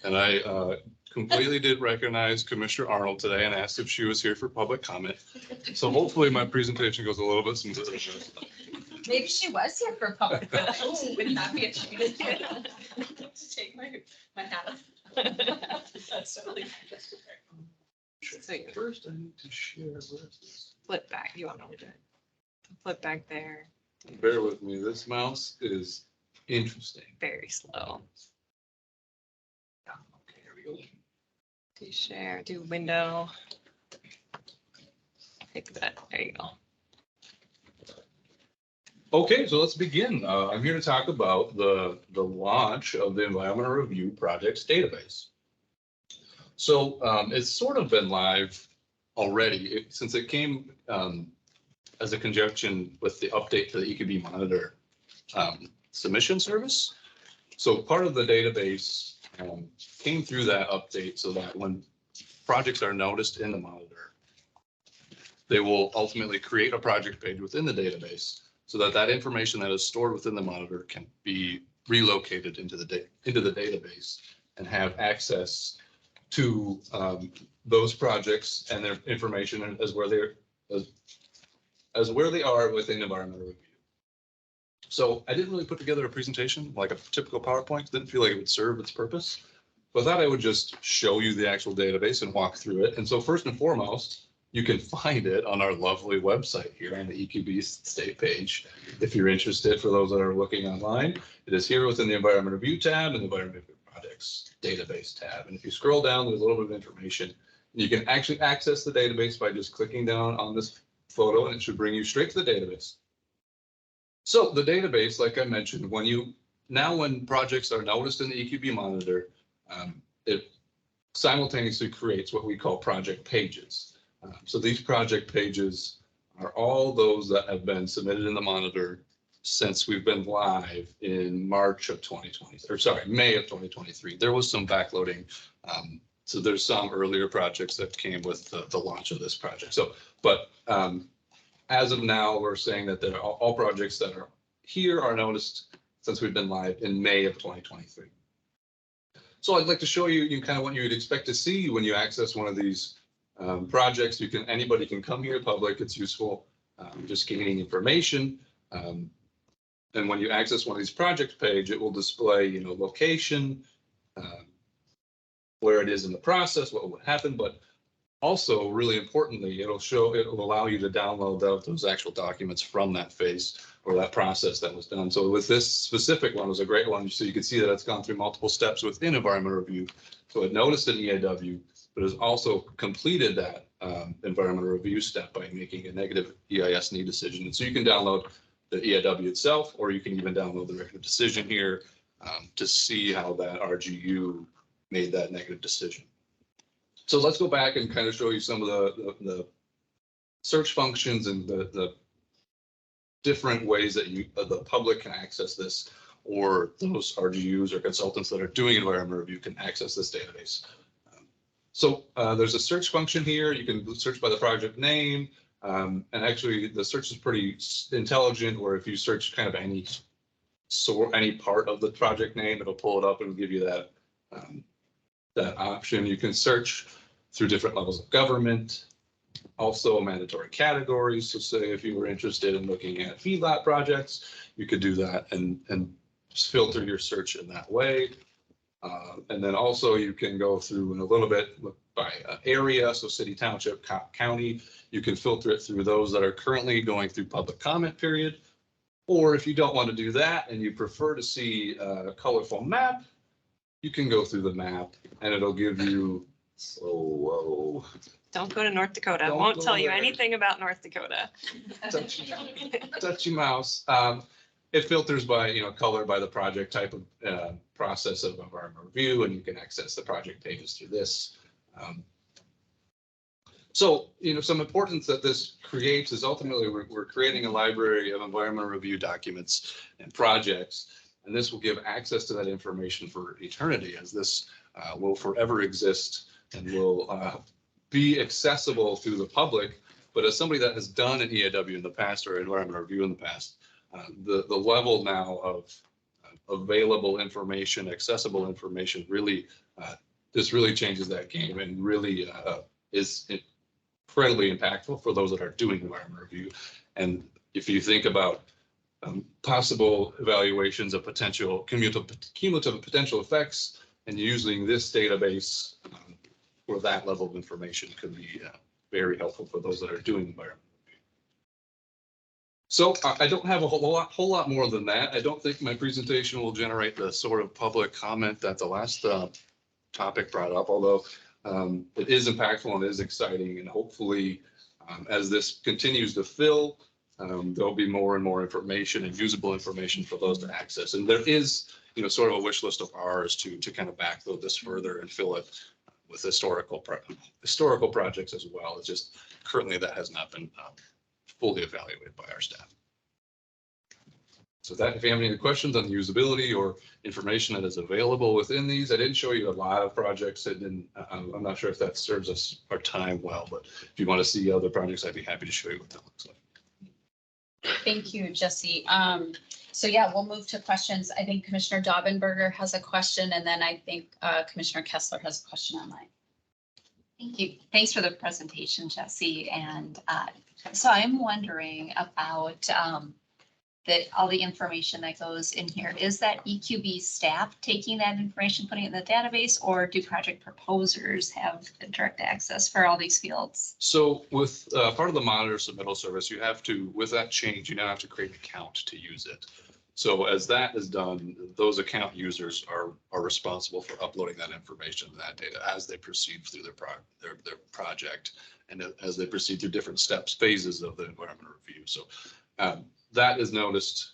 And I completely did recognize Commissioner Arnold today and asked if she was here for public comment. So hopefully my presentation goes a little bit smoother. Maybe she was here for public comment. Would not be if she didn't take my hat off. That's totally. First, I need to share. Where is this? Flip back. You want to flip back there. Bear with me. This mouse is interesting. Very slow. Okay, here we go. Do share, do window. Pick that. There you go. Okay, so let's begin. I'm here to talk about the launch of the Environmental Review Projects database. So it's sort of been live already since it came as a conjunction with the update to the EQB Monitor submission service. So part of the database came through that update so that when projects are noticed in the monitor, they will ultimately create a project page within the database so that that information that is stored within the monitor can be relocated into the database and have access to those projects and their information as where they are within environmental review. So I didn't really put together a presentation like a typical PowerPoint. Didn't feel like it would serve its purpose. But I thought I would just show you the actual database and walk through it. And so first and foremost, you can find it on our lovely website here on the EQB state page. If you're interested, for those that are looking online, it is here within the Environment Review tab and the Environment Review Projects database tab. And if you scroll down, there's a little bit of information. You can actually access the database by just clicking down on this photo, and it should bring you straight to the database. So the database, like I mentioned, when projects are noticed in the EQB monitor, it simultaneously creates what we call project pages. So these project pages are all those that have been submitted in the monitor since we've been live in March of 2020, or sorry, May of 2023. There was some backloading. So there's some earlier projects that came with the launch of this project. So, but as of now, we're saying that all projects that are here are noticed since we've been live in May of 2023. So I'd like to show you kind of what you'd expect to see when you access one of these projects. Anybody can come here, public. It's useful, just gaining information. And when you access one of these projects page, it will display, location, where it is in the process, what would happen, but also really importantly, it'll allow you to download those actual documents from that phase or that process that was done. So with this specific one, it was a great one. So you can see that it's gone through multiple steps within environmental review. So it noticed an EAW, but has also completed that environmental review step by making a negative EIS need decision. And so you can download the EAW itself, or you can even download the record of decision here to see how that RGU made that negative decision. So let's go back and kind of show you some of the search functions and the different ways that the public can access this, or those RGUs or consultants that are doing environmental review can access this database. So there's a search function here. You can search by the project name. And actually the search is pretty intelligent, where if you search kind of any part of the project name, it'll pull it up and give you that option. You can search through different levels of government, also mandatory categories. So say if you were interested in looking at feedlot projects, you could do that and just filter your search in that way. And then also you can go through in a little bit by area, so city, township, county. You can filter it through those that are currently going through public comment period. Or if you don't want to do that and you prefer to see a colorful map, you can go through the map and it'll give you, Don't go to North Dakota. Don't Won't go tell you there. anything about North Dakota. touchy mouse. It filters by, color by the project type of process of environmental review, and you can access the project pages through this. So, some importance that this creates is ultimately we're creating a library of environmental review documents and projects, and this will give access to that information for eternity, as this will forever exist and will be accessible through the public. But as somebody that has done an EAW in the past or environmental review in the past, the level now of available information, accessible information, really, this really changes that game and really is incredibly impactful for those that are doing environmental review. And if you think about possible evaluations of potential cumulative potential effects, and using this database for that level of information could be very helpful for those that are doing environmental review. So I don't have a whole lot more than that. I don't think my presentation will generate the sort of public comment that the last topic brought up, although it is impactful and is exciting, and hopefully as this continues to fill, there'll be more and more information and usable information for those to access. And there is, sort of a wish list of ours to kind of backload this further and fill it with historical projects as well. It's just currently that has not been fully evaluated by our staff. So if you have any questions on the usability or information that is available within these, I didn't show you a lot of projects. I'm not sure if that serves our time well, but if you want to see other projects, I'd be happy to show you what that looks like. Thank you, Jesse. So yeah, we'll move to questions. I think Commissioner Daubenberger has a question, and then I think Commissioner Kessler has a question online. Thank you. Thanks for the presentation, Jesse. And so I'm wondering about all the information that goes in here, is that EQB staff taking that information, putting it in the database, or do project proposers have direct access for all these fields? So with part of the monitor submittal service, you have to, with that change, you now have to create an account to use it. So as that is done, those account users are responsible for uploading that information, that data, as they proceed through their project, and as they proceed through different steps, phases of the environmental review. So that is noticed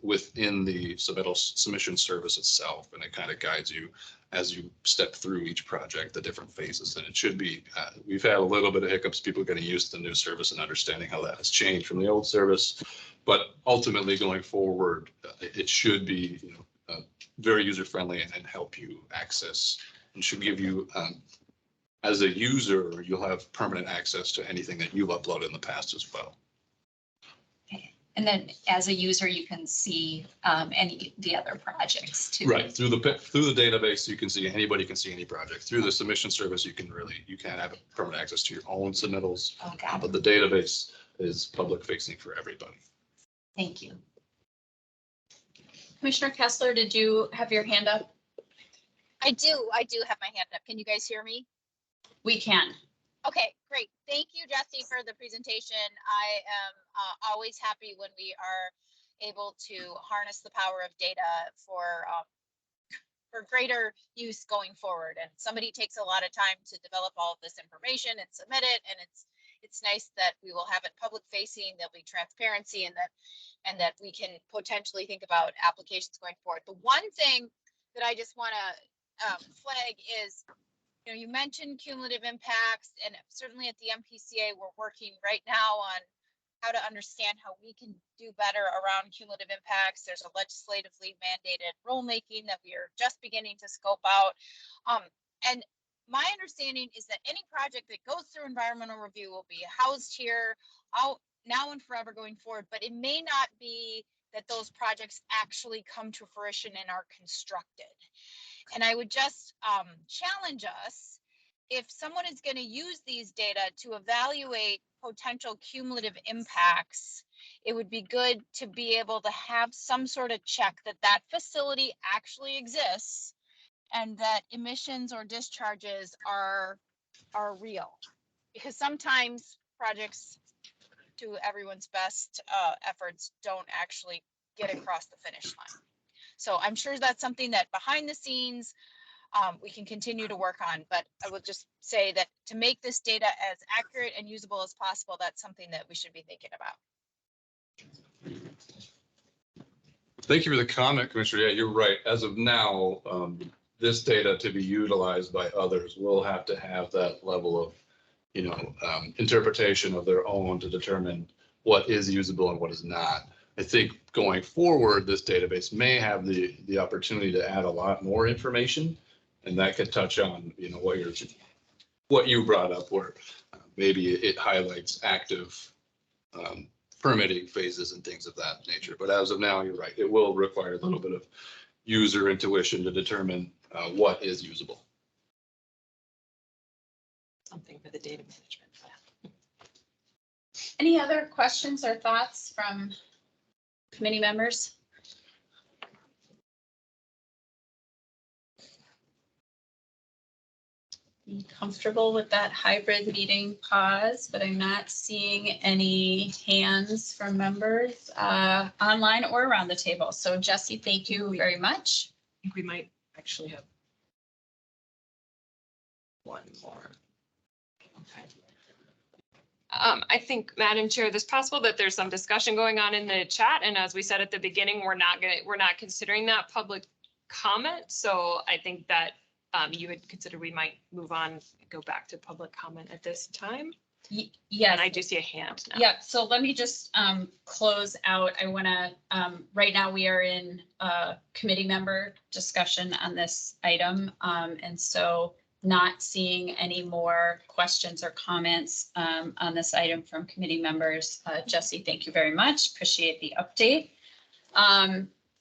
within the submission service itself, and it kind of guides you as you step through each project, the different phases. And it should be, we've had a little bit of hiccups, people getting used to the new service and understanding how that has changed from the old service. But ultimately going forward, it should be, very user-friendly and help you access, and should give you, as a user, you'll have permanent access to anything that you've uploaded in the past as well. And then as a user, you can see the other projects too. Right, through the database, you can see, anybody can see any project. Through the submission service, you can have permanent access to your own submittals. Oh, got it. But the database is public facing for everybody. Thank you. Commissioner Kessler, did you have your hand up? I do have my hand up. Can you guys hear me? We can. Okay, great. Thank you, Jesse, for the presentation. I am always happy when we are able to harness the power of data for greater use going forward. And somebody takes a lot of time to develop all of this information and submit it, and it's nice that we will have it public facing. There'll be transparency, and that we can potentially think about applications going forward. The one thing that I just want to flag is, you mentioned cumulative impacts, and certainly at the MPCA, we're working right now on how to understand how we can do better around cumulative impacts. There's a legislatively mandated rulemaking that we are just beginning to scope out. And my understanding is that any project that goes through environmental review will be housed here out now and forever going forward, but it may not be that those projects actually come to fruition and are constructed. And I would just challenge us, if someone is going to use these data to evaluate potential cumulative impacts, it would be good to be able to have some sort of check that that facility actually exists and that emissions or discharges are real. Because sometimes projects, to everyone's best efforts, don't actually get across the finish line. So I'm sure that's something that behind the scenes we can continue to work on, but I will just say that to make this data as accurate and usable as possible, that's something that we should be thinking about. Thank you for the comment, Commissioner. Yeah, you're right. As of now, this data to be utilized by others will have to have that level of, interpretation of their own to determine what is usable and what is not. I think going forward, this database may have the opportunity to add a lot more information, and that could touch on, what you brought up, where maybe it highlights active permitting phases and things of that nature. But as of now, you're right, it will require a little bit of user intuition to determine what is usable. Something for the data management plan. Any other questions or thoughts from committee members? Be comfortable with that hybrid meeting pause, but I'm not seeing any hands from members online or around the table. So Jesse, thank you very much. I think we might actually have one more. Okay. I think, Madam Chair, it's possible that there's some discussion going on in the chat, and as we said at the beginning, we're not considering that public comment. So I think that you would consider we might move on and go back to public comment at this time. Yeah, and I do see a hand now. Yeah, so let me just close out. I want to, right now we are in committee member discussion on this item. And so not seeing any more questions or comments on this item from committee members. Jesse, thank you very much. Appreciate the update.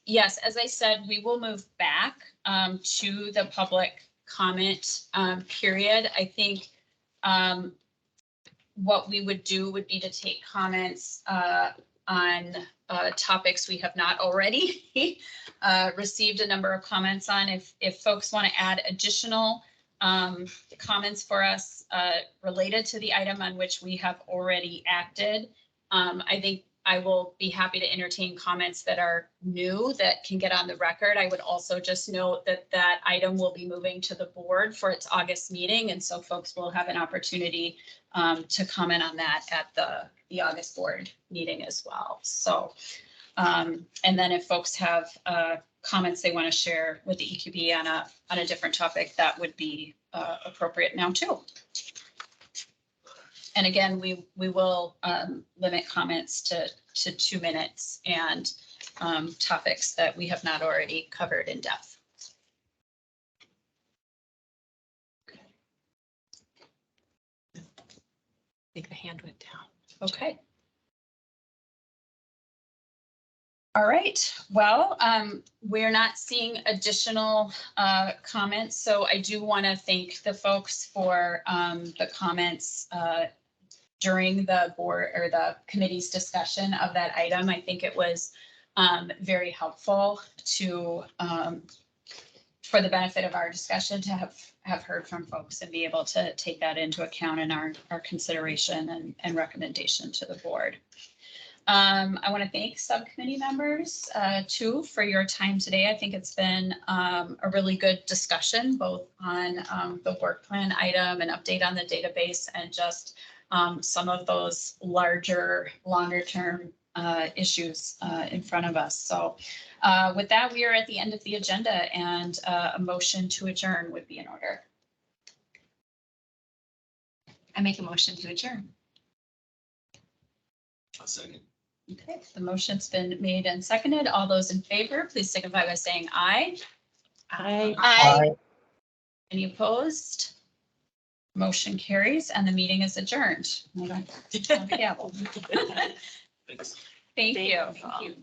Yes, as I said, we will move back to the public comment period. I think what we would do would be to take comments on topics we have not already received a number of comments on. If folks want to add additional comments for us related to the item on which we have already acted, I think I will be happy to entertain comments that are new that can get on the record. I would also just note that that item will be moving to the board for its August meeting. And so folks will have an opportunity to comment on that at the August board meeting as well. So, and then if folks have comments they want to share with the EQB on a different topic, that would be appropriate now too. And again, we will limit comments to 2 minutes and topics that we have not already covered in depth. I think the hand went down. Okay. All right, well, we're not seeing additional comments, so I do want to thank the folks for the comments during the board or the committee's discussion of that item. I think it was very helpful to, for the benefit of our discussion, to have heard from folks and be able to take that into account in our consideration and recommendation to the board. I want to thank subcommittee members too for your time today. I think it's been a really good discussion, both on the work plan item and update on the database and just some of those larger, longer term issues in front of us. So with that, we are at the end of the agenda, and a motion to adjourn would be in order. I make a motion to adjourn. A second. Okay, the motion's been made and seconded. All those in favor, please signify by saying aye. Aye. Any opposed? Motion carries and the meeting is adjourned. I don't have the gavel. Thanks. Thank you. Thank you.